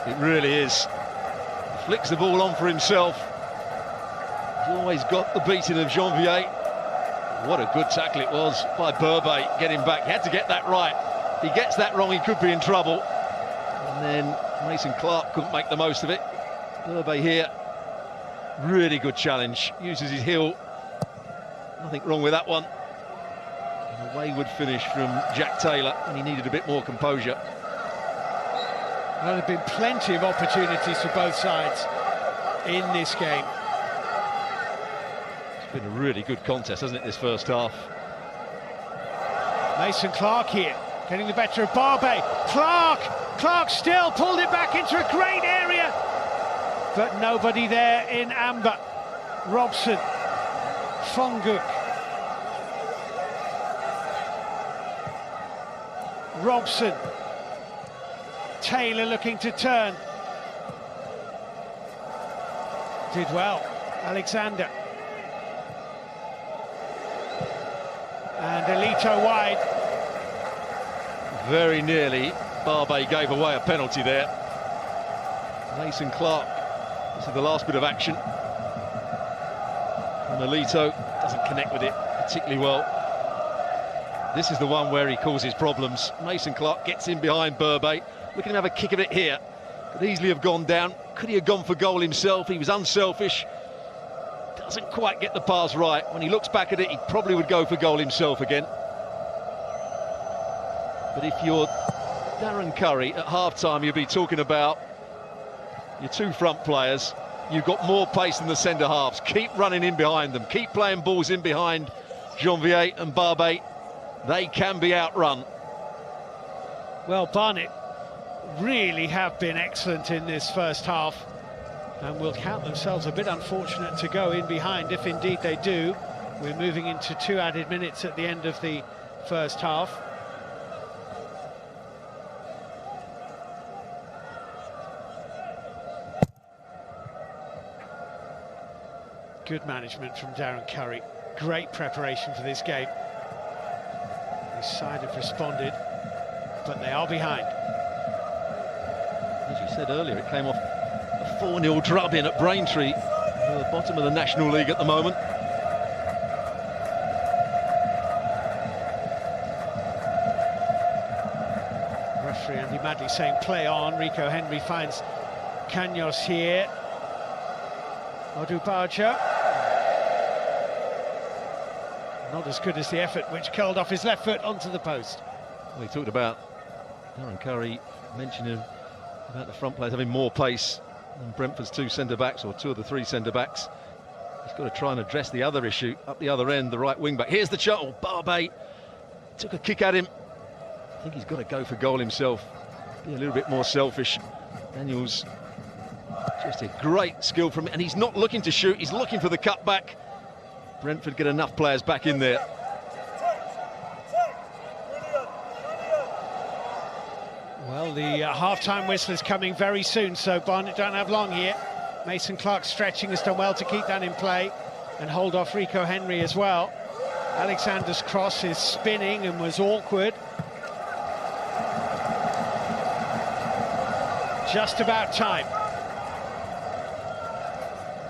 It really is. Flicks the ball on for himself. He's always got the beating of Jeanvier. What a good tackle it was by Barbet, getting back. He had to get that right. He gets that wrong, he could be in trouble. And then Mason Clark couldn't make the most of it. Barbet here, really good challenge. Uses his heel. Nothing wrong with that one. And a wayward finish from Jack Taylor, and he needed a bit more composure. Well, there have been plenty of opportunities for both sides in this game. It's been a really good contest, hasn't it, this first half? Mason Clark here, getting the better of Barbet. Clark still pulled it back into a great area, but nobody there in amber. Robson, Fonguck. Robson. Taylor looking to turn. Did well. Alexander. And Elito wide. Very nearly, Barbet gave away a penalty there. Mason Clark, this is the last bit of action. And Elito doesn't connect with it particularly well. This is the one where he causes problems. Mason Clark gets in behind Barbet. Looking to have a kick of it here. Could easily have gone down. Could he have gone for goal himself? He was unselfish. Doesn't quite get the pass right. When he looks back at it, he probably would go for goal himself again. But if you're Darren Curry, at half-time you'll be talking about your two front players. You've got more pace than the centre-halves. Keep running in behind them. Keep playing balls in behind Jeanvier and Barbet. They can be outrun. Well, Barnet really have been excellent in this first half and will count themselves a bit unfortunate to go in behind if indeed they do. We're moving into 2 added minutes at the end of the first half. Good management from Darren Curry. Great preparation for this game. His side have responded, but they are behind. As you said earlier, it came off a 4-0 drubbing at Braintree, at the bottom of the National League at the moment. Referee Andy Madley saying play on. Rico Henry finds Canos here. Odubajo. Not as good as the effort which curled off his left foot onto the post. Well, he talked about Darren Curry mentioning about the front players having more pace than Brentford's 2 centre-backs, or 2 of the 3 centre-backs. He's got to try and address the other issue up the other end, the right wing-back. Here's the shot. Oh, Barbet took a kick at him. I think he's got to go for goal himself, be a little bit more selfish. Daniels, just a great skill from him, and he's not looking to shoot, he's looking for the cutback. Brentford get enough players back in there. Well, the half-time whistle is coming very soon, so Barnet don't have long here. Mason Clark stretching has done well to keep that in play and hold off Rico Henry as well. Alexander's cross is spinning and was awkward. Just about time.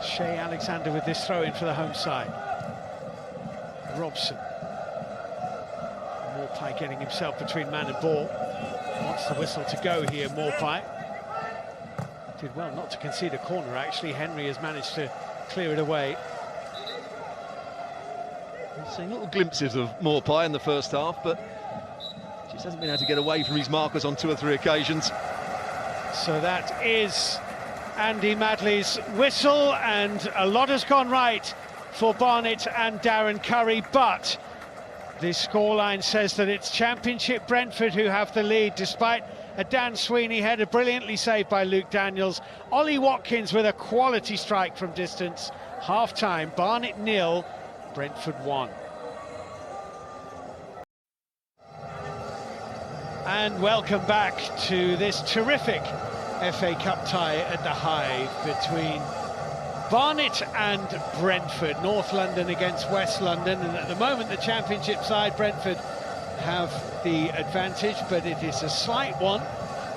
Shea Alexander with this throw-in for the home side. Robson. Maupay getting himself between man and ball. Wants the whistle to go here, Maupay. Did well not to concede a corner, actually. Henry has managed to clear it away. We've seen little glimpses of Maupay in the first half, but just hasn't been able to get away from his markers on 2 or 3 occasions. So that is Andy Madley's whistle, and a lot has gone right for Barnet and Darren Curry, but this scoreline says that it's Championship Brentford who have the lead, despite a Dan Sweeney header brilliantly saved by Luke Daniels. Ollie Watkins with a quality strike from distance. Half-time, Barnet 0, Brentford 1. And welcome back to this terrific FA Cup tie at the Hive between Barnet and Brentford. North London against West London, and at the moment the Championship side, Brentford, have the advantage, but it is a slight one.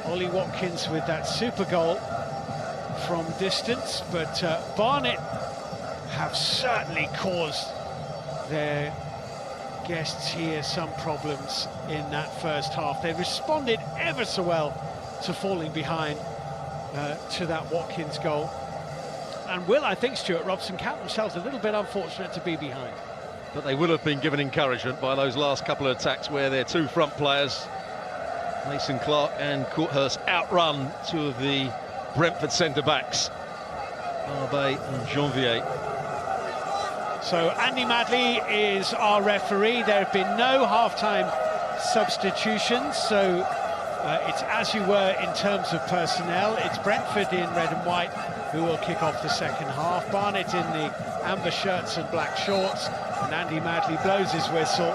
Ollie Watkins with that super goal from distance, but Barnet have certainly caused their guests here some problems in that first half. They responded ever so well to falling behind to that Watkins goal, and will, I think, Stuart, Robson count themselves a little bit unfortunate to be behind. But they will have been given encouragement by those last couple of attacks where their 2 front players Mason Clark and Coulthirst outrun two of the Brentford centre-backs, Barbet and Jeanvier. So Andy Madley is our referee. There have been no half-time substitutions, so it's as you were in terms of personnel. It's Brentford in red and white who will kick off the second half. Barnet in the amber shirts and black shorts, and Andy Madley blows his whistle.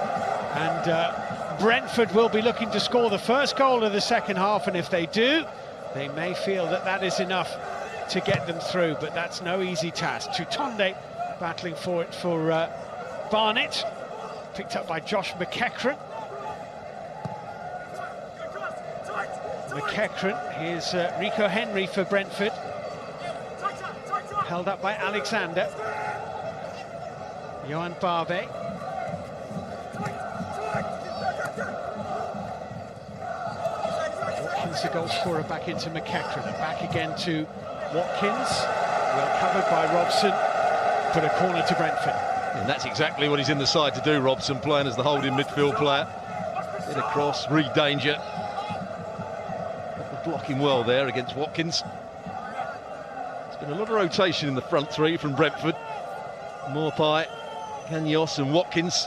And Brentford will be looking to score the first goal of the second half, and if they do, they may feel that that is enough to get them through, but that's no easy task. Tutonda battling for it for Barnet, picked up by Josh McEachran. Here's Rico Henry for Brentford, held up by Alexander. Johan Barbet. Watkins, the goal scorer, back into McEachran. Back again to Watkins. Well covered by Robson. Put a corner to Brentford. And that's exactly what he's in the side to do, Robson, playing as the holding midfield player. Get across, read danger. Blocking well there against Watkins. There's been a lot of rotation in the front three from Brentford. Maupay, Canos and Watkins.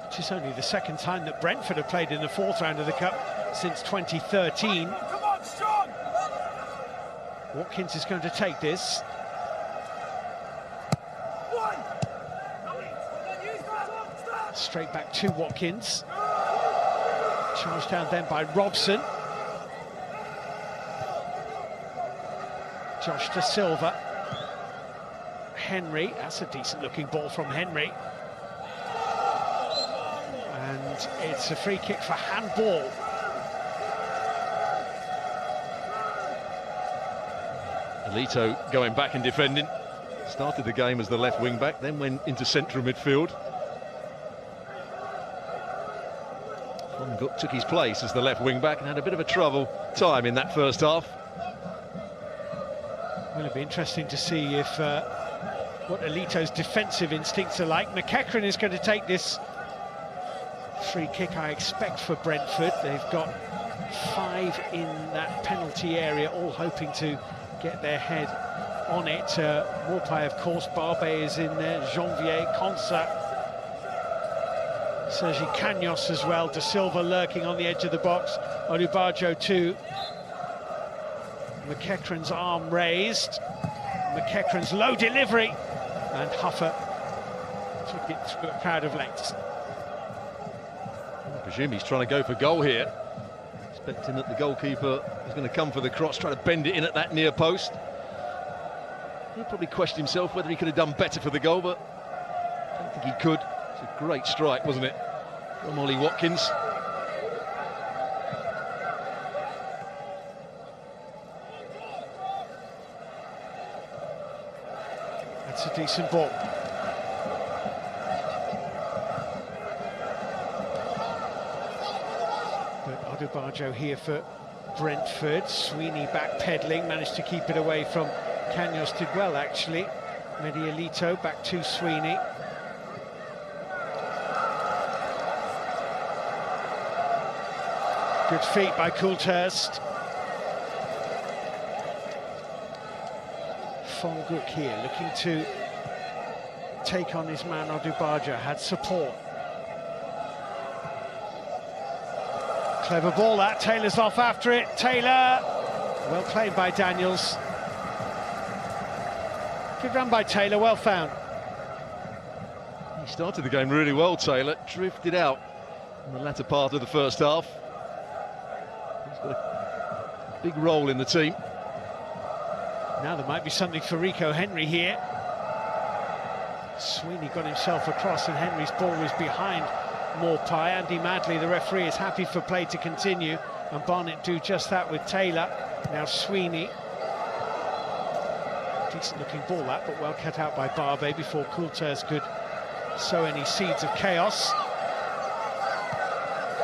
Which is only the second time that Brentford have played in the fourth round of the Cup since 2013. Watkins is going to take this. Straight back to Watkins. Charged down then by Robson. Josh to Silva. Henry, that's a decent looking ball from Henry. And it's a free kick for handball. Elito going back and defending. Started the game as the left wing back, then went into central midfield. Fonguck took his place as the left wing back and had a bit of a trouble time in that first half. Well, it'll be interesting to see if what Elito's defensive instincts are like. McEachran is going to take this free kick, I expect, for Brentford. They've got 5 in that penalty area, all hoping to get their head on it. Maupay, of course, Barbet is in there, Jeanvier, Konsa, Sergi Canos as well, De Silva lurking on the edge of the box, Odubajo too. McEachran's arm raised, McEachran's low delivery, and Huffer took it through a crowd of lengths. I presume he's trying to go for goal here, expecting that the goalkeeper is going to come for the cross, try to bend it in at that near post. He'll probably question himself whether he could have done better for the goal, but I don't think he could. It's a great strike, wasn't it, from Ollie Watkins. That's a decent ball. But Odubajo here for Brentford. Sweeney backpedaling, managed to keep it away from Canos. Did well, actually. Mehdi Elito back to Sweeney. Good feet by Coulthirst. Fonguck here, looking to take on his man Odubajo, had support. Clever ball that, Taylor's off after it, Taylor! Well played by Daniels. Good run by Taylor, well found. He started the game really well, Taylor, drifted out in the latter part of the first half. He's got a big role in the team. Now there might be something for Rico Henry here. Sweeney got himself across and Henry's ball was behind Maupay. Andy Madley, the referee, is happy for play to continue, and Barnet do just that with Taylor. Now Sweeney. Decent looking ball that, but well cut out by Barbet before Coulthirst could sow any seeds of chaos.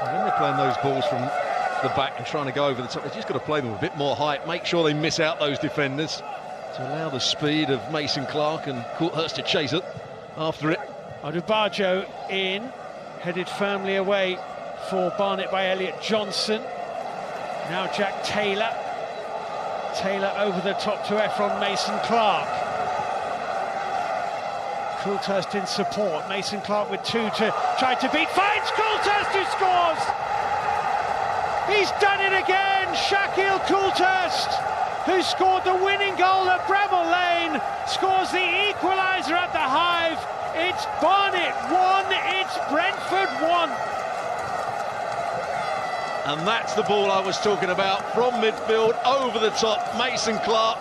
And when they're playing those balls from the back and trying to go over the top, they've just got to play them with a bit more height, make sure they miss out those defenders to allow the speed of Mason Clark and Coulthirst to chase it after it. Odubajo in, headed firmly away for Barnet by Elliot Johnson. Now Jack Taylor. Taylor over the top to Efron Mason-Clark. Coulthirst in support. Mason-Clark with 2 to try to beat. Finds Coulthirst, who scores! He's done it again! Shaquille Coulthirst, who scored the winning goal at Bramall Lane, scores the equaliser at the Hive. It's Barnet 1, it's Brentford 1. And that's the ball I was talking about, from midfield, over the top, Mason-Clark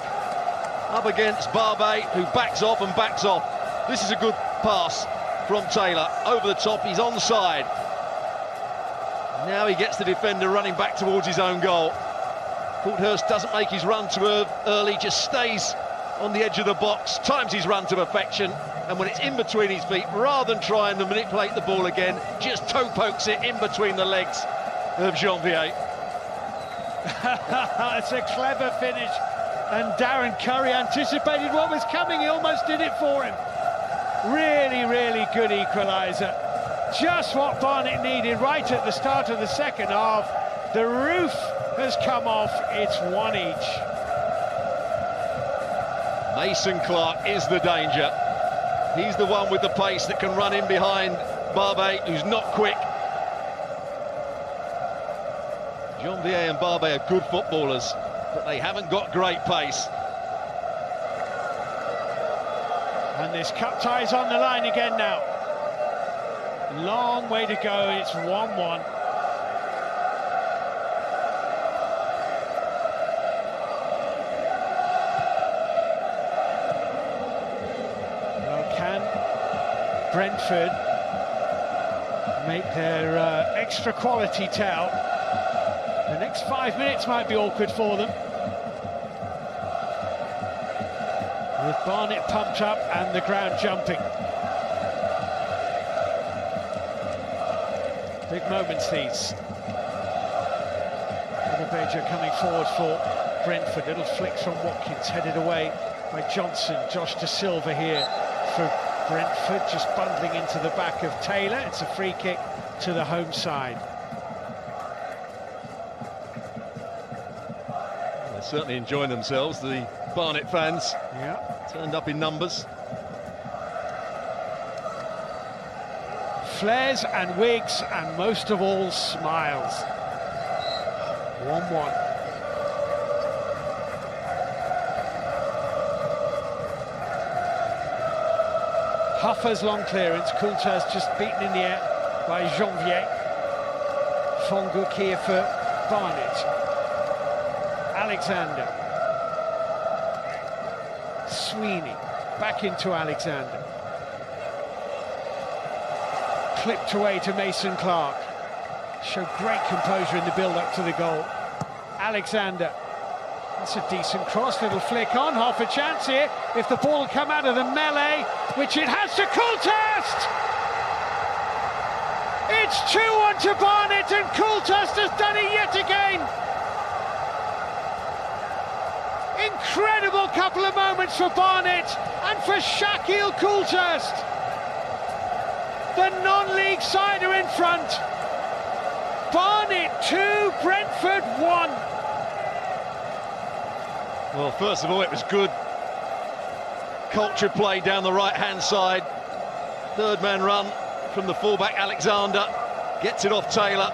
up against Barbet, who backs off and backs off. This is a good pass from Taylor, over the top, he's onside. Now he gets the defender running back towards his own goal. Coulthirst doesn't make his run too early, just stays on the edge of the box, times his run to perfection, and when it's in between his feet, rather than trying to manipulate the ball again, just toe pokes it in between the legs of Jeanvier. It's a clever finish, and Darren Curry anticipated what was coming. He almost did it for him. Really, really good equaliser. Just what Barnet needed right at the start of the second half. The roof has come off. It's 1 each. Mason-Clark is the danger. He's the one with the pace that can run in behind Barbet, who's not quick. Jeanvier and Barbet are good footballers, but they haven't got great pace. And this cup tie's on the line again now. Long way to go, it's 1-1. Well, can Brentford make their extra quality tell? The next 5 minutes might be awkward for them. With Barnet pumped up and the ground jumping. Big moments these. Odubajo coming forward for Brentford. Little flick from Watkins, headed away by Johnson. Josh to Silva here for Brentford, just bundling into the back of Taylor. It's a free kick to the home side. They're certainly enjoying themselves, the Barnet fans. Yeah. Turned up in numbers. Flares and wigs, and most of all, smiles. 1-1. Huffer's long clearance. Coulthirst just beaten in the air by Jeanvier. Fonguck here for Barnet. Alexander. Sweeney. Back into Alexander. Clipped away to Mason-Clark. Showed great composure in the build-up to the goal. Alexander. That's a decent cross. Little flick on. Half a chance here. If the ball come out of the melee, which it has to Coulthirst! It's 2-1 to Barnet, and Coulthirst has done it yet again. Incredible couple of moments for Barnet and for Shaquille Coulthirst. The non-league side are in front. Barnet 2, Brentford 1. Well, first of all, it was good culture play down the right-hand side. Third man run from the fullback Alexander. Gets it off Taylor.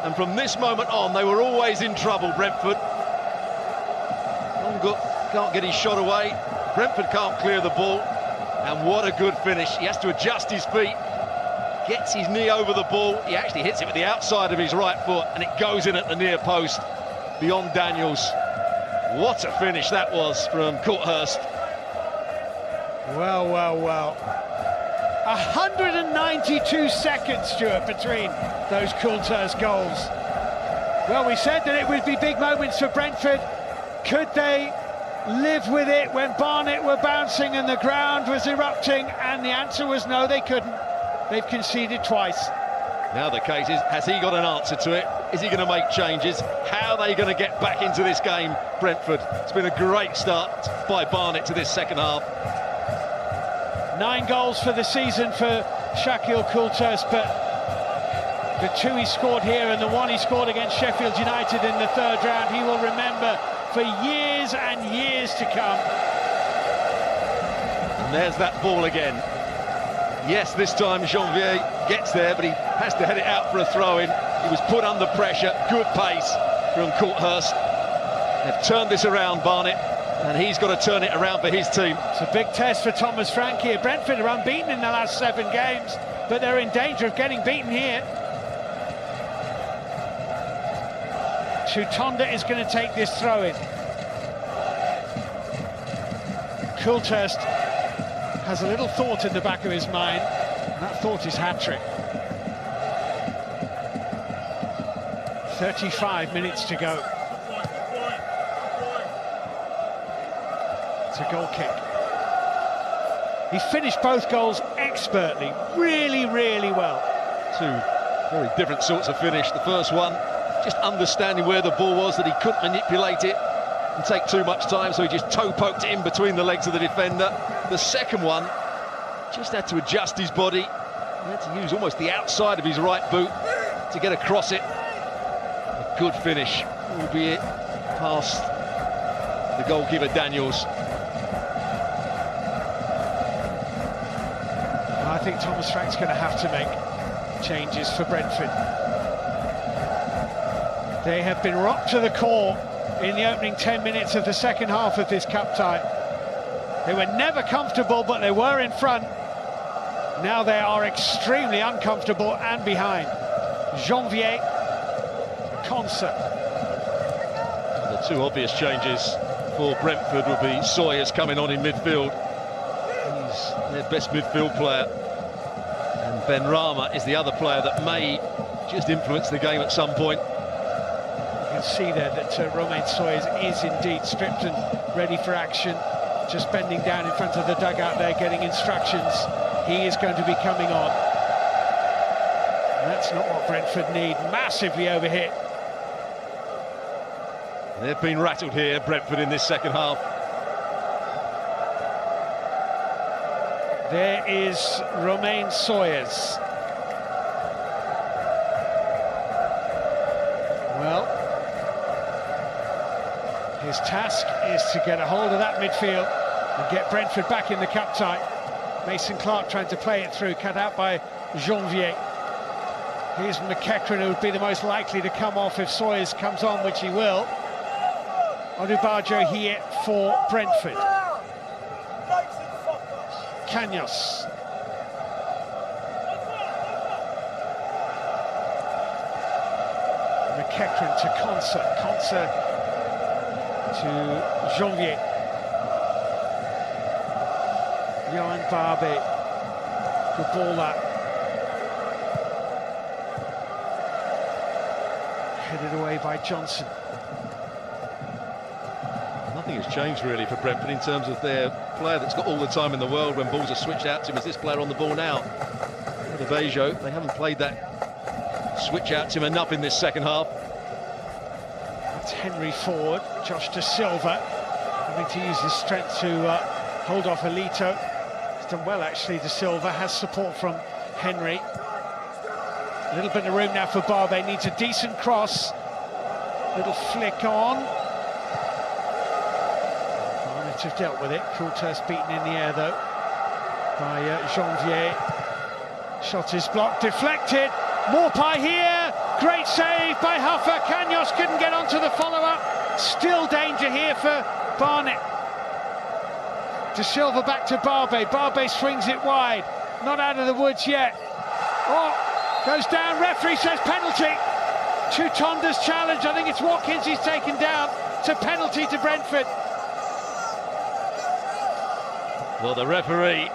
And from this moment on, they were always in trouble, Brentford. Fonguck can't get his shot away. Brentford can't clear the ball. And what a good finish. He has to adjust his feet. Gets his knee over the ball. He actually hits it with the outside of his right foot, and it goes in at the near post beyond Daniels. What a finish that was from Coulthirst. Well, well, well. 192 seconds, Stuart, between those Coulthirst goals. Well, we said that it would be big moments for Brentford. Could they live with it when Barnet were bouncing and the ground was erupting? And the answer was no, they couldn't. They've conceded twice. Now the case is, has he got an answer to it? Is he going to make changes? How are they going to get back into this game, Brentford? It's been a great start by Barnet to this second half. 9 goals for the season for Shaquille Coulthirst, but The two he scored here and the one he scored against Sheffield United in the third round, he will remember for years and years to come. And there's that ball again. Yes, this time Jeanvier gets there, but he has to head it out for a throw-in. He was put under pressure. Good pace from Coulthirst. They've turned this around, Barnet, and he's got to turn it around for his team. It's a big test for Thomas Frank here. Brentford are unbeaten in the last 7 games, but they're in danger of getting beaten here. Tutonda is going to take this throw-in. Coulthirst has a little thought in the back of his mind, and that thought is hat-trick. 35 minutes to go. It's a goal kick. He finished both goals expertly, really, really well. Two very different sorts of finish. The first one, just understanding where the ball was, that he couldn't manipulate it and take too much time, so he just toe-poked it in between the legs of the defender. The second one, just had to adjust his body. He had to use almost the outside of his right boot to get across it. A good finish, albeit past the goalkeeper Daniels. I think Thomas Frank's going to have to make changes for Brentford. They have been rocked to the core in the opening 10 minutes of the second half of this cup tie. They were never comfortable, but they were in front. Now they are extremely uncomfortable and behind. Jeanvier, Konsa. The two obvious changes for Brentford would be Sawyers coming on in midfield. He's their best midfield player. And Benrahma is the other player that may just influence the game at some point. You can see there that Romain Sawyers is indeed stripped and ready for action. Just bending down in front of the dugout there, getting instructions. He is going to be coming on. And that's not what Brentford need. Massively overhit. They've been rattled here, Brentford, in this second half. There is Romain Sawyers. Well, his task is to get a hold of that midfield and get Brentford back in the cup tie. Mason Clark trying to play it through, cut out by Jeanvier. Here's McEachran, who would be the most likely to come off if Sawyers comes on, which he will. Odubajo here for Brentford. Canos. McEachran to Konsa. Konsa to Jeanvier. Barbet. Good ball that. Headed away by Johnson. Nothing has changed really for Brentford in terms of their player that's got all the time in the world when balls are switched out to him. Is this player on the ball now? Odubajo, they haven't played that switch out to him enough in this second half. That's Henry forward. Josh De Silva having to use his strength to hold off Elito. He's done well actually. De Silva has support from Henry. A little bit of room now for Barbet. Needs a decent cross. Little flick on. Barnet have dealt with it. Coulthirst beaten in the air though by Jeanvier. Shot is blocked, deflected. Maupay here. Great save by Huffer. Canos couldn't get onto the follow-up. Still danger here for Barnet. De Silva back to Barbet. Barbet swings it wide. Not out of the woods yet. Oh, goes down. Referee says penalty. Tutonda's challenge. I think it's Watkins he's taken down. It's a penalty to Brentford. Well, the referee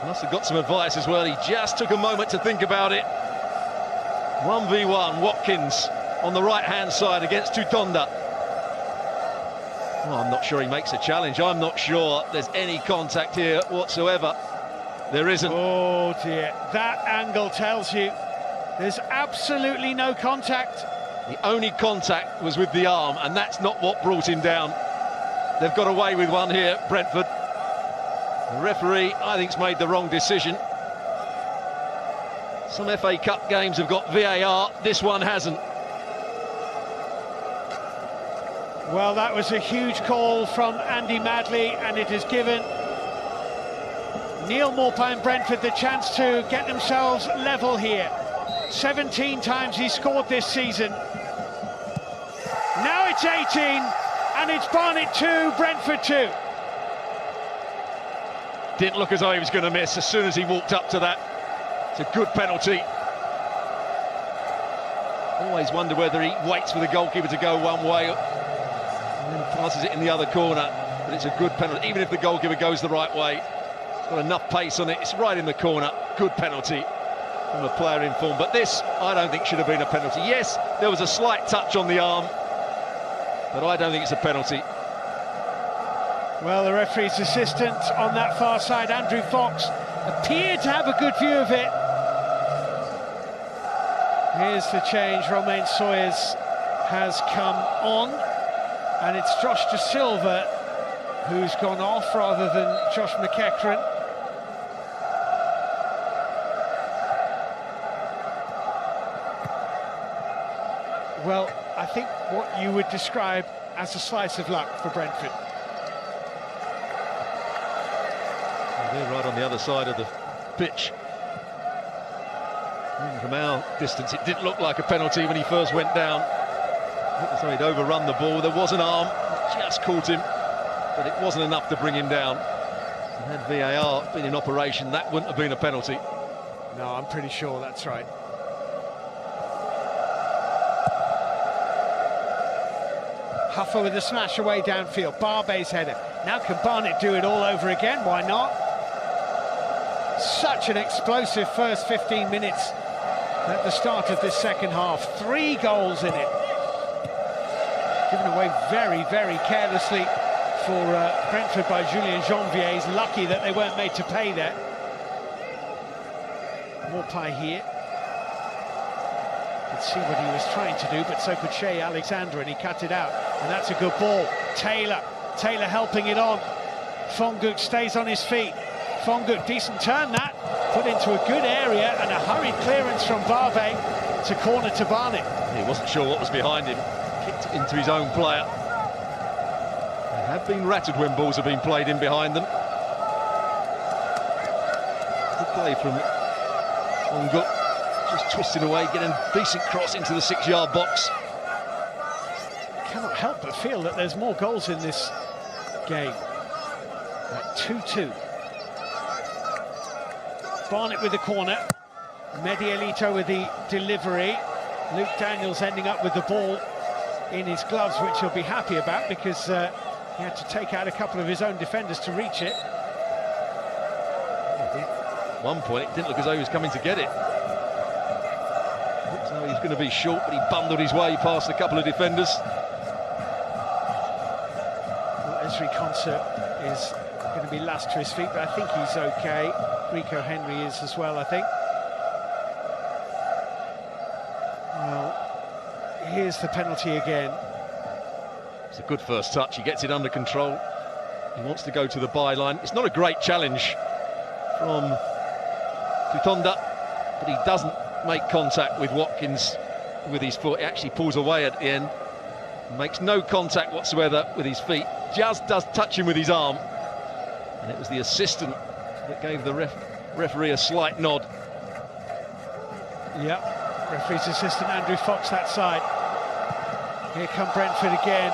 must have got some advice as well. He just took a moment to think about it. 1v1, Watkins on the right-hand side against Tutonda. Well, I'm not sure he makes a challenge. I'm not sure there's any contact here whatsoever. There isn't. Oh dear, that angle tells you there's absolutely no contact. The only contact was with the arm, and that's not what brought him down. They've got away with one here, Brentford. The referee, I think, has made the wrong decision. Some FA Cup games have got VAR, this one hasn't. Well, that was a huge call from Andy Madley, and it has given Neil Maupay and Brentford the chance to get themselves level here. 17 times he scored this season. Now it's 18, and it's Barnet 2, Brentford 2. Didn't look as though he was going to miss as soon as he walked up to that. It's a good penalty. Always wonder whether he waits for the goalkeeper to go one way and then passes it in the other corner. But it's a good penalty, even if the goalkeeper goes the right way. It's got enough pace on it, it's right in the corner. Good penalty from a player in form. But this, I don't think, should have been a penalty. Yes, there was a slight touch on the arm, but I don't think it's a penalty. Well, the referee's assistant on that far side, Andrew Fox, appeared to have a good view of it. Here's the change. Romain Sawyers has come on, and it's Josh De Silva who's gone off rather than Josh McEachran. Well, I think what you would describe as a slice of luck for Brentford. They're right on the other side of the pitch. And from our distance, it didn't look like a penalty when he first went down. It looked as though he'd overrun the ball. There was an arm, just caught him, but it wasn't enough to bring him down. And had VAR been in operation, that wouldn't have been a penalty. No, I'm pretty sure that's right. Huffer with a smash away downfield. Barbet's header. Now can Barnet do it all over again? Why not? Such an explosive first 15 minutes at the start of this second half. 3 goals in it. Given away very, very carelessly for Brentford by Julien Jeanvier. He's lucky that they weren't made to pay there. Maupay here. Could see what he was trying to do, but so could Shea Alexander, and he cut it out. And that's a good ball. Taylor helping it on. Fonguck stays on his feet. Fonguck, decent turn that. Put into a good area, and a hurried clearance from Barbet to corner to Barnet. He wasn't sure what was behind him. Kicked into his own player. They have been rattled when balls have been played in behind them. Good play from Fonguck. Just twisting away, getting a decent cross into the 6-yard box. Cannot help but feel that there's more goals in this game. At 2-2. Barnet with the corner. Elito with the delivery. Luke Daniels ending up with the ball in his gloves, which he'll be happy about because he had to take out a couple of his own defenders to reach it. At one point, it didn't look as though he was coming to get it. Looks like he's going to be short, but he bundled his way past a couple of defenders. Well, Esri Konsa is going to be last to his feet, but I think he's okay. Rico Henry is as well, I think. Well, here's the penalty again. It's a good first touch. He gets it under control. He wants to go to the byline. It's not a great challenge from Tutonda, but he doesn't make contact with Watkins with his foot. He actually pulls away at the end. Makes no contact whatsoever with his feet. Just does touch him with his arm. And it was the assistant that gave the referee a slight nod. Yep, referee's assistant Andrew Fox that side. Here come Brentford again.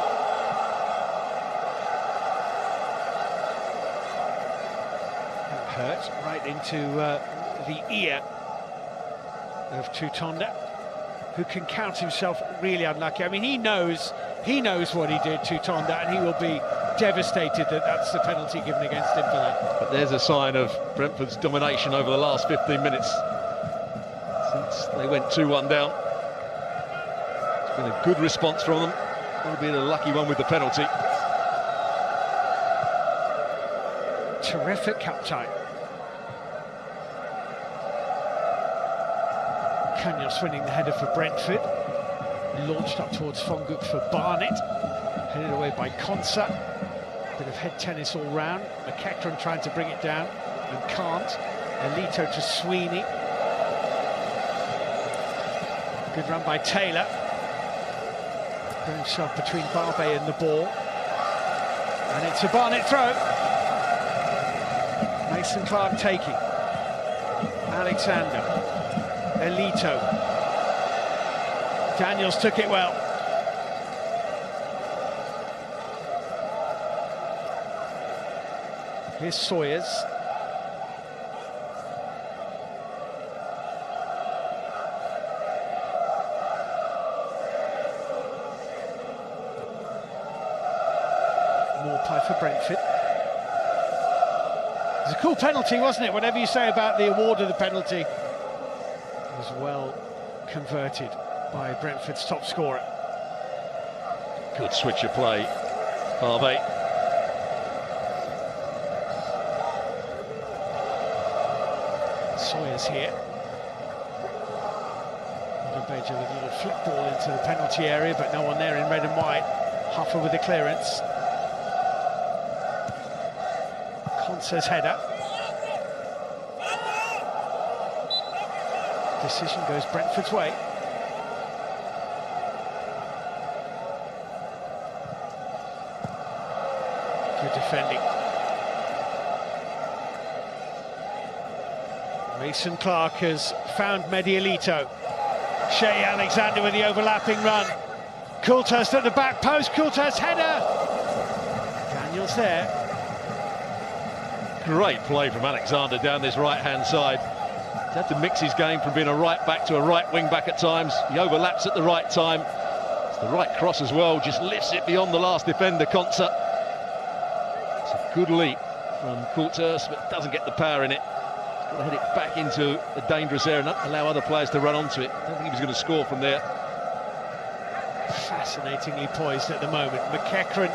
That hurt right into the ear of Tutonda, who can count himself really unlucky. I mean, he knows what he did, Tutonda, and he will be devastated that that's the penalty given against him for that. But there's a sign of Brentford's domination over the last 15 minutes since they went 2-1 down. It's been a good response from them. They'll be a lucky one with the penalty. Terrific cup tie. Canos winning the header for Brentford. Launched up towards Fonguck for Barnet. Headed away by Konsa. Bit of head tennis all round. McEachran trying to bring it down and can't. Elito to Sweeney. Good run by Taylor. Got himself between Barbet and the ball. And it's a Barnet throw. Mason Clark taking. Alexander. Elito. Daniels took it well. Here's Sawyers. Maupay for Brentford. It was a cool penalty, wasn't it? Whatever you say about the award of the penalty, it was well converted by Brentford's top scorer. Good switch of play, Barbet. Sawyers here. Odubajo with a little flip ball into the penalty area, but no one there in red and white. Huffer with the clearance. Konsa's header. Decision goes Brentford's way. Good defending. Mason Clark has found Elito. Shea Alexander with the overlapping run. Coulthirst at the back post. Coulthirst header. Daniels there. Great play from Alexander down this right-hand side. He's had to mix his game from being a right back to a right wing back at times. He overlaps at the right time. It's the right cross as well, just lifts it beyond the last defender, Konsa. It's a good leap from Coulthirst, but doesn't get the power in it. He's got to head it back into a dangerous area and not allow other players to run onto it. I don't think he was going to score from there. Fascinatingly poised at the moment. McEachran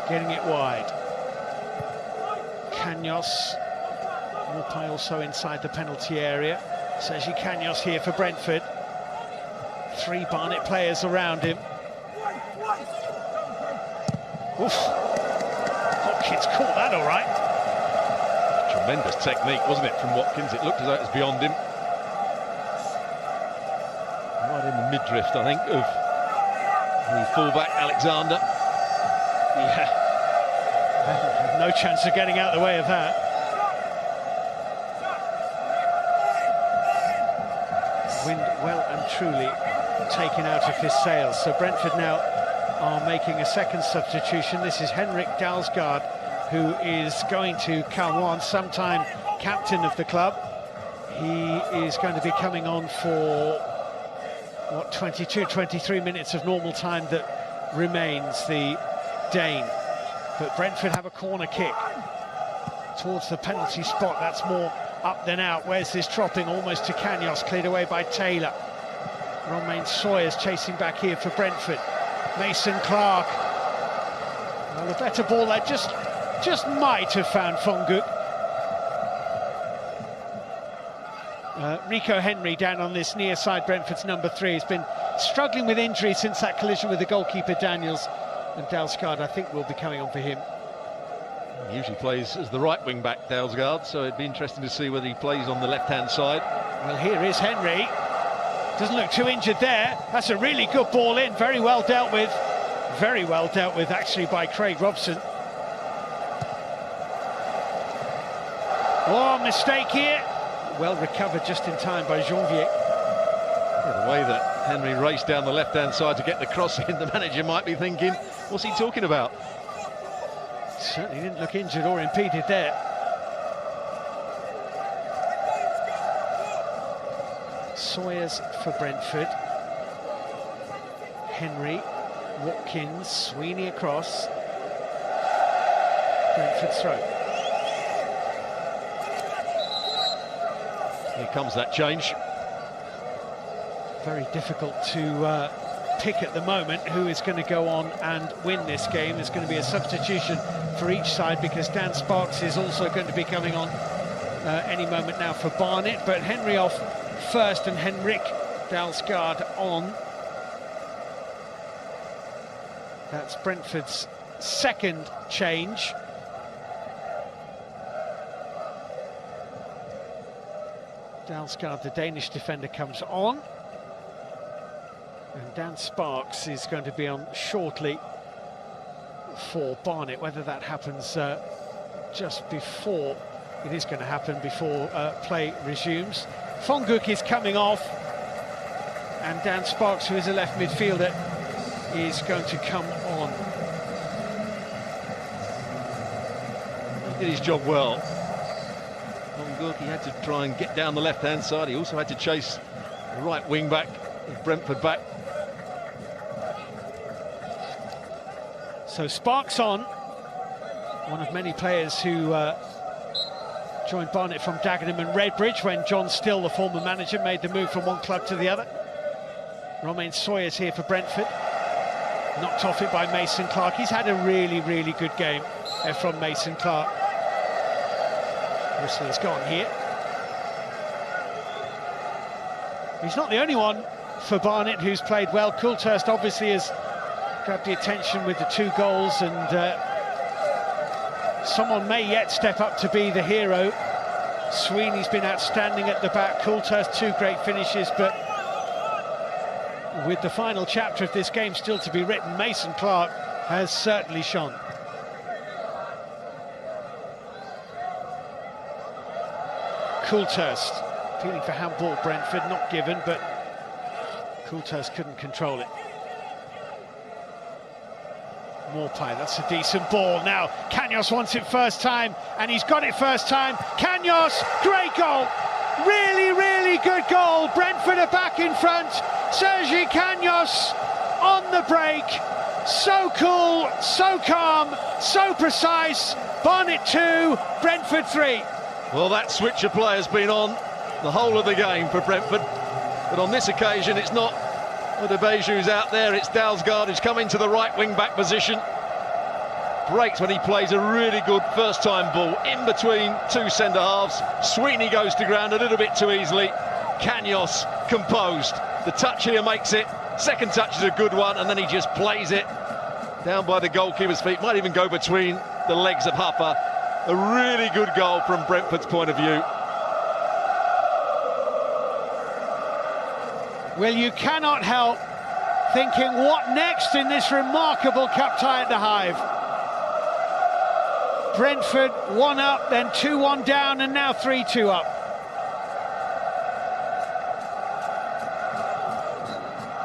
getting it wide. Canos. Maupay also inside the penalty area. Sergi Canos here for Brentford. 3 Barnet players around him. Oof. Watkins caught that all right. Tremendous technique, wasn't it, from Watkins? It looked as though it was beyond him. Right in the mid-drift, I think, of the fullback, Alexander. Yeah. No chance of getting out of the way of that. Wind well and truly taken out of his sails. So Brentford now are making a second substitution. This is Henrik Dalsgaard, who is going to come on, sometime captain of the club. He is going to be coming on for, what, 22, 23 minutes of normal time that remains, the Dane. But Brentford have a corner kick towards the penalty spot. That's more up than out. Where's this dropping? Almost to Canos, cleared away by Taylor. Romain Sawyers chasing back here for Brentford. Mason Clark. Well, a better ball that just might have found Fonguck. Rico Henry down on this near side, Brentford's number 3, has been struggling with injury since that collision with the goalkeeper Daniels, and Dalsgaard I think will be coming on for him. He usually plays as the right wing back, Dalsgaard, so it'd be interesting to see whether he plays on the left-hand side. Well, here is Henry. Doesn't look too injured there. That's a really good ball in, very well dealt with. Very well dealt with, actually, by Craig Robson. Oh, mistake here. Well recovered just in time by Jeanvier. Yeah, the way that Henry raced down the left-hand side to get the cross in, the manager might be thinking, what's he talking about? Certainly didn't look injured or impeded there. Sawyers for Brentford. Henry, Watkins, Sweeney across. Brentford's throw. Here comes that change. Very difficult to pick at the moment who is going to go on and win this game. There's going to be a substitution for each side because Dan Sparks is also going to be coming on any moment now for Barnet. But Henry off first and Henrik Dalsgaard on. That's Brentford's second change. Dalsgaard, the Danish defender, comes on. And Dan Sparks is going to be on shortly for Barnet. Whether that happens just before, it is going to happen before play resumes. Fonguck is coming off, and Dan Sparks, who is a left midfielder, is going to come on. He did his job well. Fonguck, he had to try and get down the left-hand side. He also had to chase the right wing-back, Brentford back. So Sparks on, one of many players who joined Barnet from Dagenham and Redbridge when John Still, the former manager, made the move from one club to the other. Romain Sawyers here for Brentford. Knocked off it by Mason Clark. He's had a really, really good game from Mason Clark. Whistle is gone here. He's not the only one for Barnet who's played well. Coulthirst obviously has grabbed the attention with the 2 goals, and someone may yet step up to be the hero. Sweeney's been outstanding at the back. Coulthirst, 2 great finishes, but with the final chapter of this game still to be written, Mason Clark has certainly shone. Coulthirst feeling for handball, Brentford, not given, but Coulthirst couldn't control it. Maupay, that's a decent ball. Now Canos wants it first time, and he's got it first time. Canos, great goal, really, really good goal. Brentford are back in front. Sergi Canos on the break, so cool, so calm, so precise. Barnet 2, Brentford 3. Well, that switch of play has been on the whole of the game for Brentford, but on this occasion it's not Odubajo who's out there, it's Dalsgaard who's come into the right wing-back position. Breaks when he plays a really good first-time ball in between 2 centre-halves. Sweeney goes to ground a little bit too easily. Canos composed. The touch here makes it. Second touch is a good one, and then he just plays it down by the goalkeeper's feet. Might even go between the legs of Huffer. A really good goal from Brentford's point of view. Well, you cannot help thinking, what next in this remarkable cup tie at the Hive? Brentford 1 up, then 2-1 down, and now 3-2 up.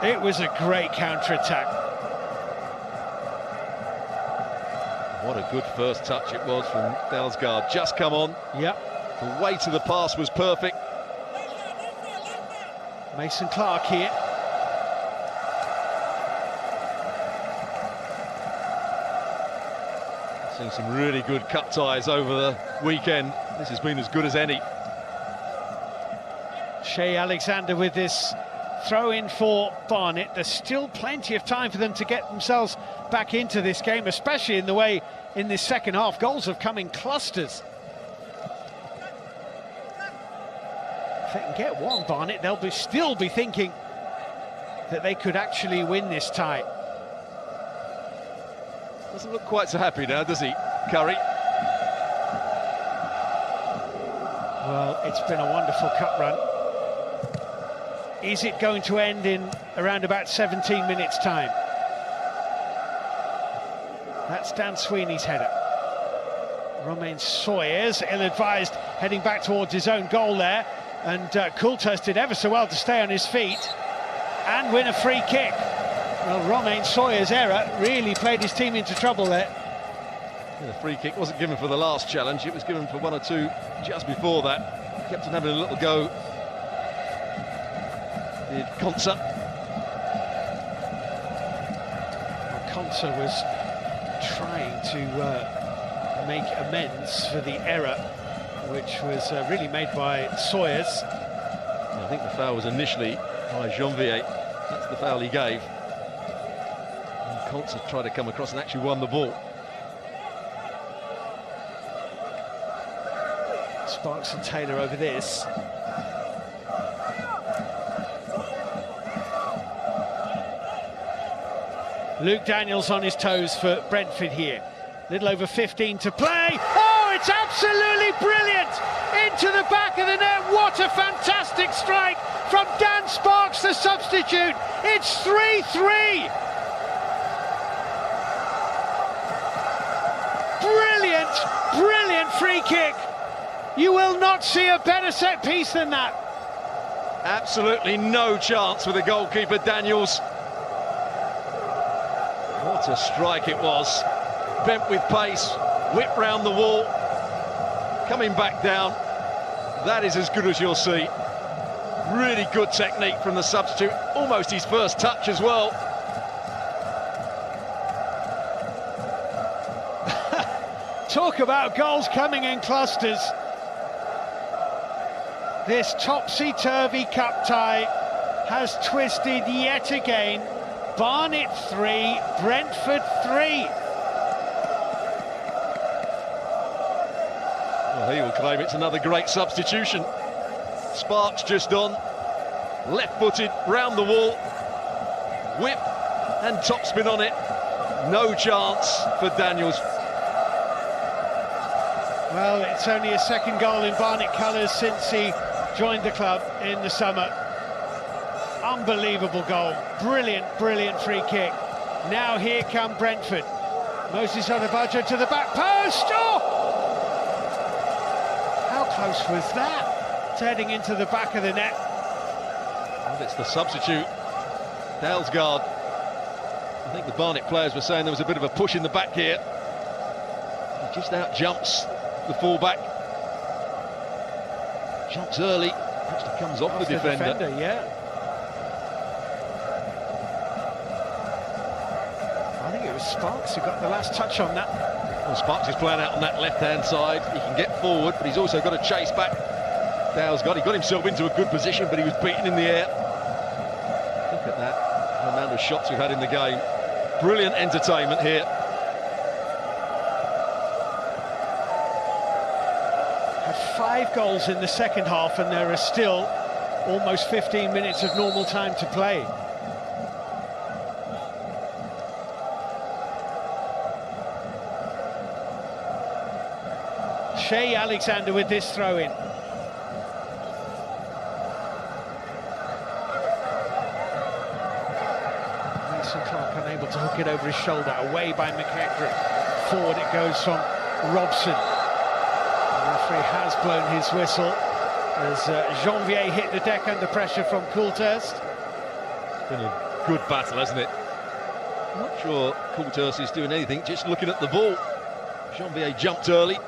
It was a great counter-attack. What a good first touch it was from Dalsgaard. Just come on. Yep. The weight of the pass was perfect. Mason Clark here. Seen some really good cup ties over the weekend. This has been as good as any. Shea Alexander with this throw in for Barnet. There's still plenty of time for them to get themselves back into this game, especially in the way in this second half goals have come in clusters. If they can get one, Barnet, they'll still be thinking that they could actually win this tie. Doesn't look quite so happy now, does he, Curry? Well, it's been a wonderful cup run. Is it going to end in around about 17 minutes' time? That's Dan Sweeney's header. Romain Sawyers, ill-advised, heading back towards his own goal there. And Coulthirst did ever so well to stay on his feet and win a free kick. Well, Romain Sawyers' error really played his team into trouble there. Yeah, the free kick wasn't given for the last challenge, it was given for 1 or 2 just before that. Kept on having a little go. Did Konsa. Well, Konsa was trying to make amends for the error, which was really made by Sawyers. I think the foul was initially by Jeanvier. That's the foul he gave. And Konsa tried to come across and actually won the ball. Sparks and Taylor over this. Luke Daniels on his toes for Brentford here. Little over 15 to play. Oh, it's absolutely brilliant! Into the back of the net. What a fantastic strike from Dan Sparks, the substitute. It's 3-3. Brilliant, brilliant free kick. You will not see a better set piece than that. Absolutely no chance for the goalkeeper, Daniels. What a strike it was. Bent with pace, whipped round the wall, coming back down. That is as good as you'll see. Really good technique from the substitute, almost his first touch as well. Talk about goals coming in clusters. This topsy-turvy cup tie has twisted yet again. Barnet 3, Brentford 3. Well, he will claim it's another great substitution. Sparks just on, left-footed, round the wall, whip and topspin on it. No chance for Daniels. Well, it's only a second goal in Barnet colours since he joined the club in the summer. Unbelievable goal. Brilliant, brilliant free kick. Now here come Brentford. Moses Odubajo to the back post. Oh! How close was that? It's heading into the back of the net. Well, it's the substitute, Dalsgaard. I think the Barnet players were saying there was a bit of a push in the back here. He just out jumps the fullback. Jumps early, actually comes off the defender. Yeah. I think it was Sparks who got the last touch on that. Well, Sparks is playing out on that left-hand side. He can get forward, but he's also got to chase back. Dalsgaard, he got himself into a good position, but he was beaten in the air. Look at that, the amount of shots we've had in the game. Brilliant entertainment here. Had 5 goals in the second half, and there are still almost 15 minutes of normal time to play. Shea Alexander with this throw-in. Mason Clark unable to hook it over his shoulder, away by McEachran. Forward it goes from Robson. The referee has blown his whistle as Jeanvier hit the deck under pressure from Coulthirst. It's been a good battle, hasn't it? I'm not sure Coulthirst is doing anything, just looking at the ball. Jeanvier jumped early.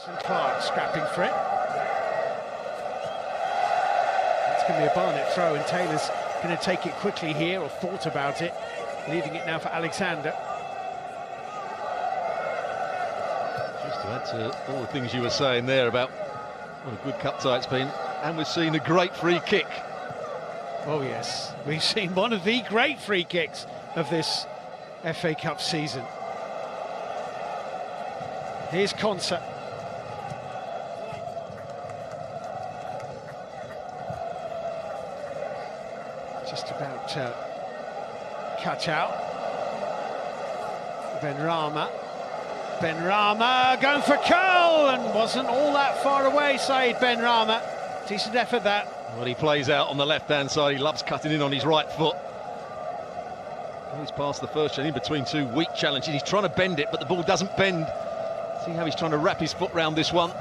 Clark scrapping for it. It's going to be a Barnet throw, and Taylor's going to take it quickly here, or thought about it, leaving it now for Alexander. Just to add to all the things you were saying there about what a good cup tie it's been, and we've seen a great free kick. Oh yes, we've seen one of the great free kicks of this FA Cup season. Here's Konsa. Just about cut out. Benrahma. Benrahma going for curl, and wasn't all that far away, Said Benrahma. Decent effort that. Well, he plays out on the left-hand side. He loves cutting in on his right foot. He's past the first challenge, in between two weak challenges. He's trying to bend it, but the ball doesn't bend. See how he's trying to wrap his foot round this one.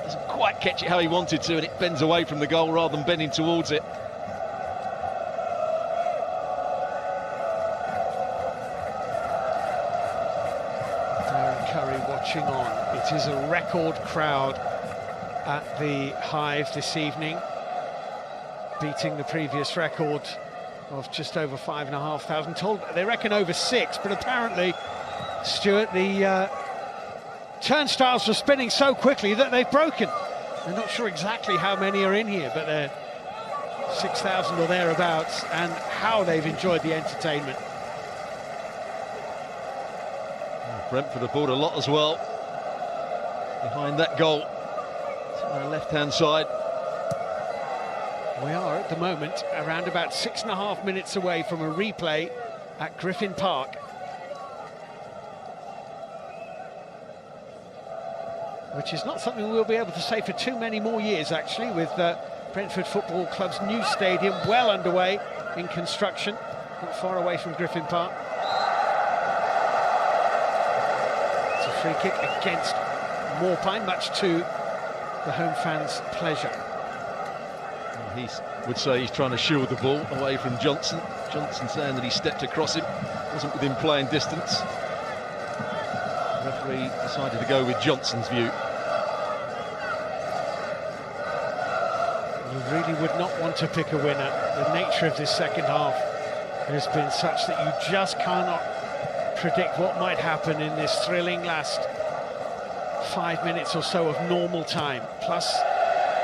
Doesn't quite catch it how he wanted to, and it bends away from the goal rather than bending towards it. Watching on. It is a record crowd at the Hive this evening, beating the previous record of just over 5,500. Told they reckon over 6, but apparently, Stuart, the turnstiles were spinning so quickly that they've broken. They're not sure exactly how many are in here, but they're 6,000 or thereabouts, and how they've enjoyed the entertainment. Brentford have bought a lot as well behind that goal. It's on the left-hand side. We are at the moment around about 6.5 minutes away from a replay at Griffin Park. Which is not something we'll be able to say for too many more years, actually, with Brentford Football Club's new stadium well underway in construction, not far away from Griffin Park. Free kick against Maupay, much to the home fans' pleasure. He would say he's trying to shield the ball away from Johnson. Johnson saying that he stepped across him, wasn't within playing distance. The referee decided to go with Johnson's view. You really would not want to pick a winner. The nature of this second half has been such that you just cannot predict what might happen in this thrilling last 5 minutes or so of normal time, plus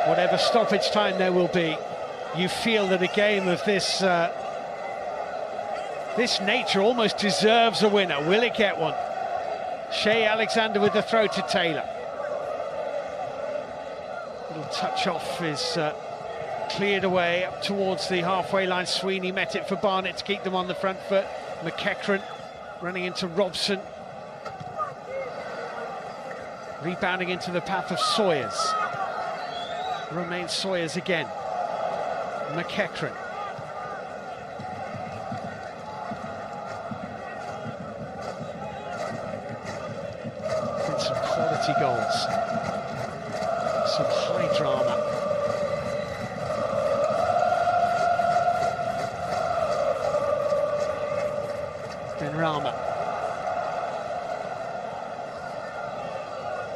whatever stoppage time there will be. You feel that a game of this this nature almost deserves a winner. Will it get one? Shea Alexander with the throw to Taylor. Little touch off is cleared away up towards the halfway line. Sweeney met it for Barnet to keep them on the front foot. McEachran running into Robson. Rebounding into the path of Sawyers. Remains Sawyers again. McEachran. And some quality goals. Some high drama. Benrahma.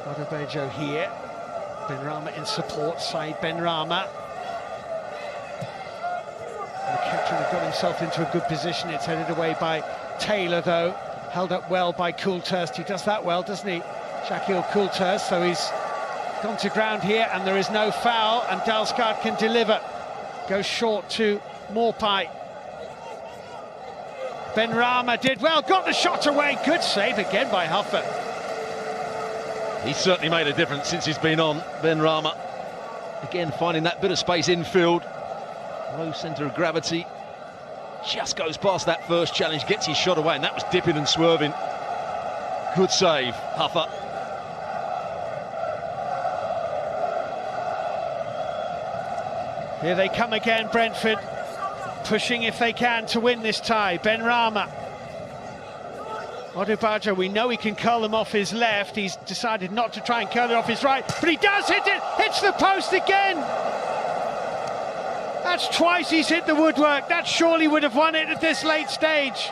Odubajo here. Benrahma in support, side Benrahma. McEachran got himself into a good position. It's headed away by Taylor, though. Held up well by Coulthirst. He does that well, doesn't he? Shaquille Coulthirst, so he's gone to ground here, and there is no foul, and Dalsgaard can deliver. Goes short to Maupay. Benrahma did well, got the shot away. Good save again by Huffer. He's certainly made a difference since he's been on, Benrahma. Again, finding that bit of space infield. Low centre of gravity. Just goes past that first challenge, gets his shot away, and that was dipping and swerving. Good save, Huffer. Here they come again, Brentford. Pushing if they can to win this tie. Benrahma. Odubajo, we know he can curl them off his left. He's decided not to try and curl it off his right, but he does hit it. Hits the post again. That's twice he's hit the woodwork. That surely would have won it at this late stage.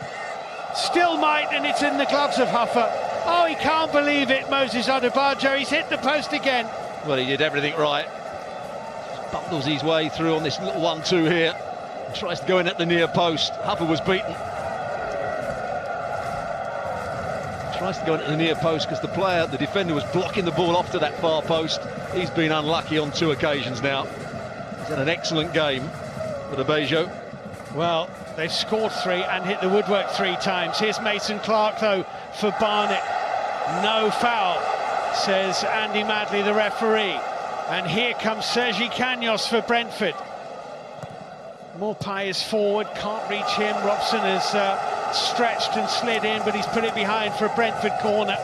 Still might, and it's in the gloves of Huffer. Oh, he can't believe it, Moses Odubajo. He's hit the post again. Well, he did everything right. Just bundles his way through on this little 1-2 here. And tries to go in at the near post. Huffer was beaten. Tries to go in at the near post because the defender was blocking the ball off to that far post. He's been unlucky on 2 occasions now. He's had an excellent game for Odubajo. Well, they've scored 3 and hit the woodwork 3 times. Here's Mason Clark, though, for Barnet. No foul, says Andy Madley, the referee. And here comes Sergi Canos for Brentford. Maupay is forward, can't reach him. Robson has stretched and slid in, but he's put it behind for a Brentford corner.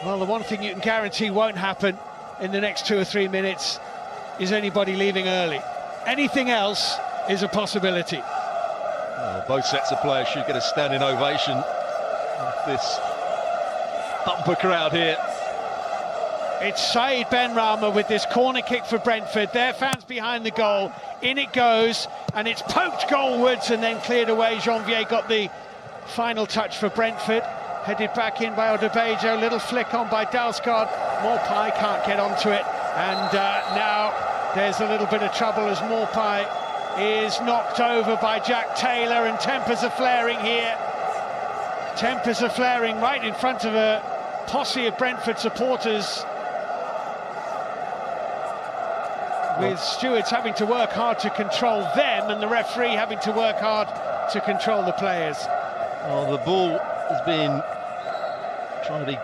Well, the one thing you can guarantee won't happen in the next 2 or 3 minutes is anybody leaving early. Anything else is a possibility. Well, both sets of players should get a standing ovation with this bumper crowd here. It's Saïd Benrahma with this corner kick for Brentford. Their fans behind the goal. In it goes, and it's poked goalwards and then cleared away. Jeanvier got the final touch for Brentford. Headed back in by Odubajo. Little flick on by Dalsgaard. Maupay can't get onto it. And now there's a little bit of trouble as Maupay is knocked over by Jack Taylor, and tempers are flaring here. Tempers are flaring right in front of a posse of Brentford supporters, with stewards having to work hard to control them and the referee having to work hard to control the players. Well, the ball has been trying to be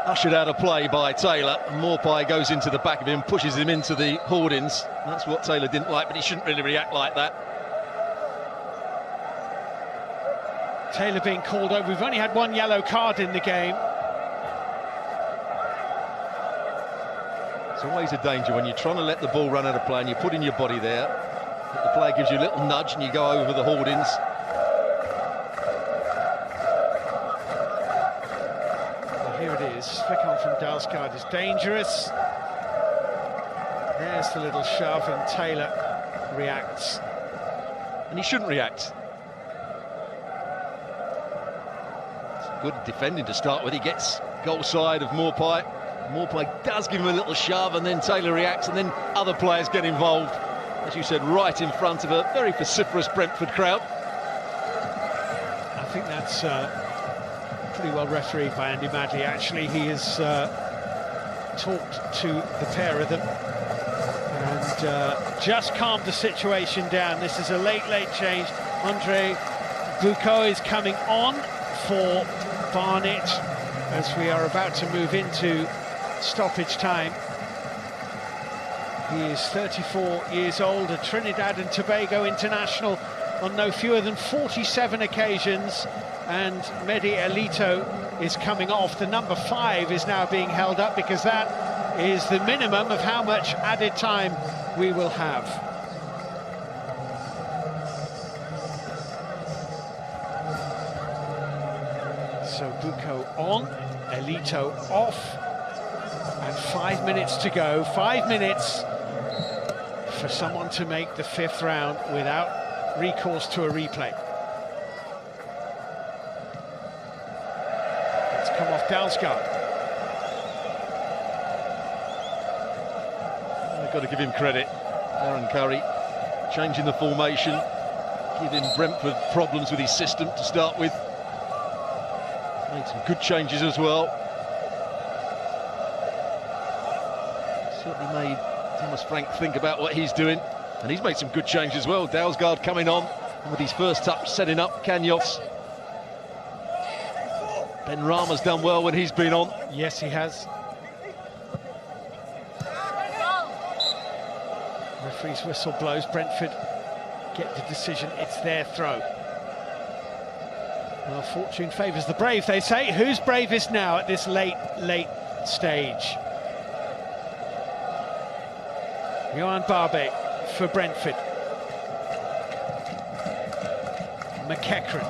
ushered out of play by Taylor, and Maupay goes into the back of him, pushes him into the hoardings. That's what Taylor didn't like, but he shouldn't really react like that. Taylor being called over. We've only had 1 yellow card in the game. It's always a danger when you're trying to let the ball run out of play and you're putting your body there. The player gives you a little nudge and you go over the hoardings. Well, here it is. Flick on from Dalsgaard is dangerous. There's the little shove, and Taylor reacts. And he shouldn't react. It's good defending to start with. He gets goal side of Maupay. Maupay does give him a little shove, and then Taylor reacts, and then other players get involved. As you said, right in front of a very vociferous Brentford crowd. I think that's pretty well refereed by Andy Madley. Actually, he has talked to the pair of them and just calmed the situation down. This is a late change. Andre Boucaud is coming on for Barnet as we are about to move into stoppage time. He is 34 years old, a Trinidad and Tobago international on no fewer than 47 occasions, and Mehdi Elito is coming off. The number 5 is now being held up because that is the minimum of how much added time we will have. So Boucaud on, Elito off, and 5 minutes to go. 5 minutes for someone to make the 5th round without recourse to a replay. It's come off Dalsgaard. I've got to give him credit. Aaron Curry changing the formation, giving Brentford problems with his system to start with. Made some good changes as well. Certainly made Thomas Frank think about what he's doing, and he's made some good changes as well. Dalsgaard coming on, and with his first touch setting up Canos. Benrahma's done well when he's been on. Yes, he has. Referee's whistle blows. Brentford get the decision. It's their throw. Well, fortune favours the brave, they say. Who's bravest now at this late stage? Johan Barbet for Brentford. McEachran.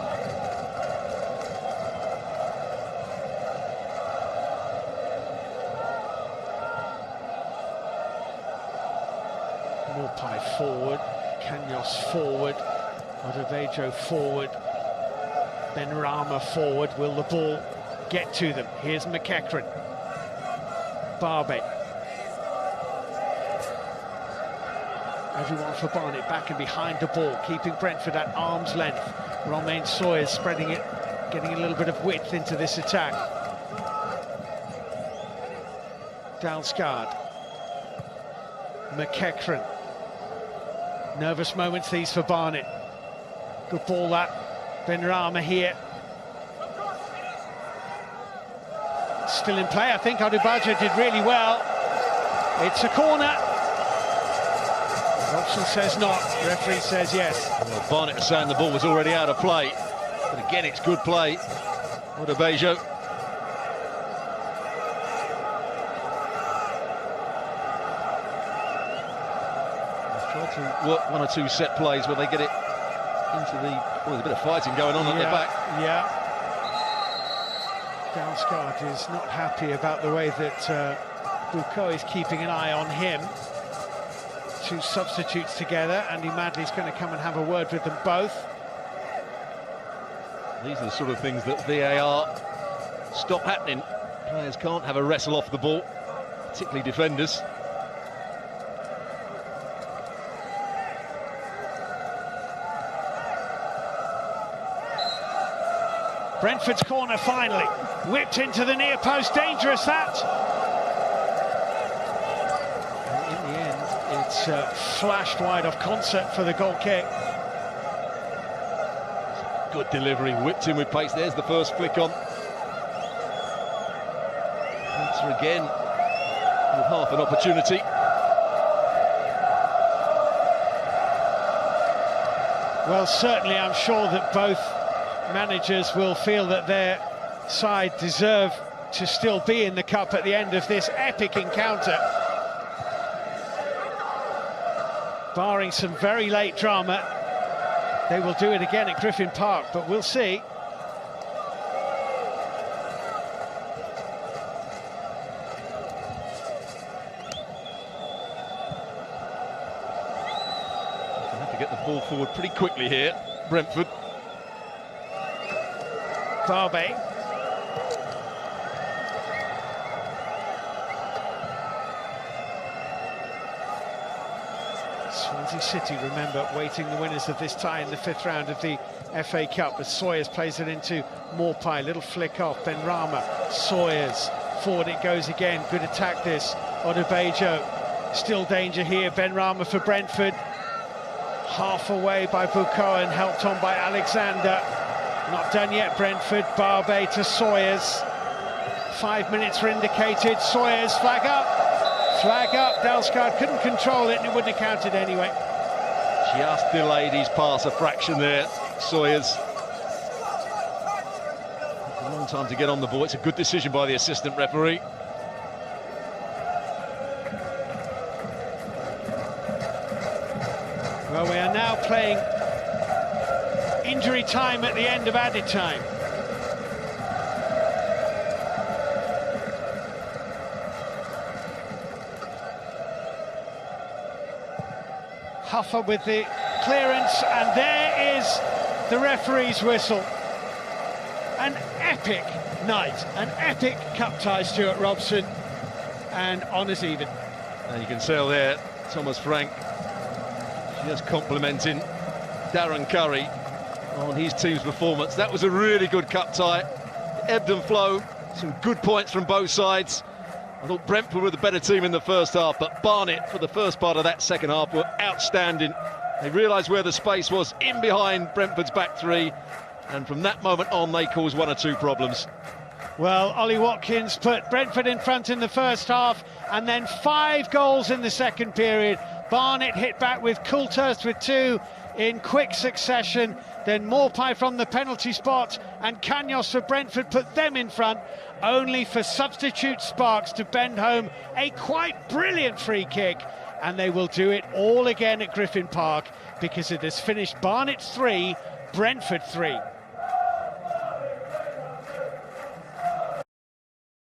Maupay forward. Canos forward. Odubajo forward, Benrahma forward. Will the ball get to them? Here's McEachran, Barbet. Everyone for Barnet back and behind the ball, keeping Brentford at arm's length. Romain Sawyers spreading it, getting a little bit of width into this attack. Dalsgaard, McEachran. Nervous moments these for Barnet. Good ball that. Benrahma here. Still in play, I think Odubajo did really well. It's a corner. Robson says not, the referee says yes. Well, Barnet is saying the ball was already out of play. But again, it's good play. Odubajo. They've tried to work one or two set plays where they get it into the... Oh, there's a bit of fighting going on at the back. Yeah. Dalsgaard is not happy about the way that Boucaud is keeping an eye on him. Two substitutes together. Andy Madley's going to come and have a word with them both. These are the sort of things that VAR stop happening. Players can't have a wrestle off the ball, particularly defenders. Brentford's corner finally, whipped into the near post, dangerous that. And in the end, it's flashed wide off Konsa for the goal kick. Good delivery, whipped in with pace. There's the first flick on. Konsa again with half an opportunity. Well, certainly I'm sure that both managers will feel that their side deserve to still be in the cup at the end of this epic encounter. Barring some very late drama, they will do it again at Griffin Park, but we'll see. They have to get the ball forward pretty quickly here, Brentford. Barbet. Swansea City, remember, waiting the winners of this tie in the 5th round of the FA Cup, as Sawyers plays it into Maupay. Little flick off, Benrahma, Sawyers, forward it goes again. Good attack this, Odubajo. Still danger here, Benrahma for Brentford. Half away by Boucaud and helped on by Alexander. Not done yet, Brentford. Barbet to Sawyers. 5 minutes were indicated. Sawyers, flag up. Flag up. Dalsgaard couldn't control it and it wouldn't have counted anyway. Just delayed his pass a fraction there, Sawyers. A long time to get on the ball. It's a good decision by the assistant referee. Well, we are now playing injury time at the end of added time. Huffer with the clearance, and there is the referee's whistle. An epic night, an epic cup tie, Stuart Robson, and honours even. And you can tell there, Thomas Frank just complimenting Darren Curry on his team's performance. That was a really good cup tie. Ebbed and flowed, some good points from both sides. I thought Brentford were the better team in the first half, but Barnet, for the first part of that second half, were outstanding. They realised where the space was in behind Brentford's back three, and from that moment on, they caused one or two problems. Well, Ollie Watkins put Brentford in front in the first half, and then 5 goals in the second period. Barnet hit back with Coulthirst with 2 in quick succession. Then Maupay from the penalty spot, and Canos for Brentford put them in front, only for substitute Sparks to bend home a quite brilliant free kick. And they will do it all again at Griffin Park, because it has finished Barnet 3, Brentford 3.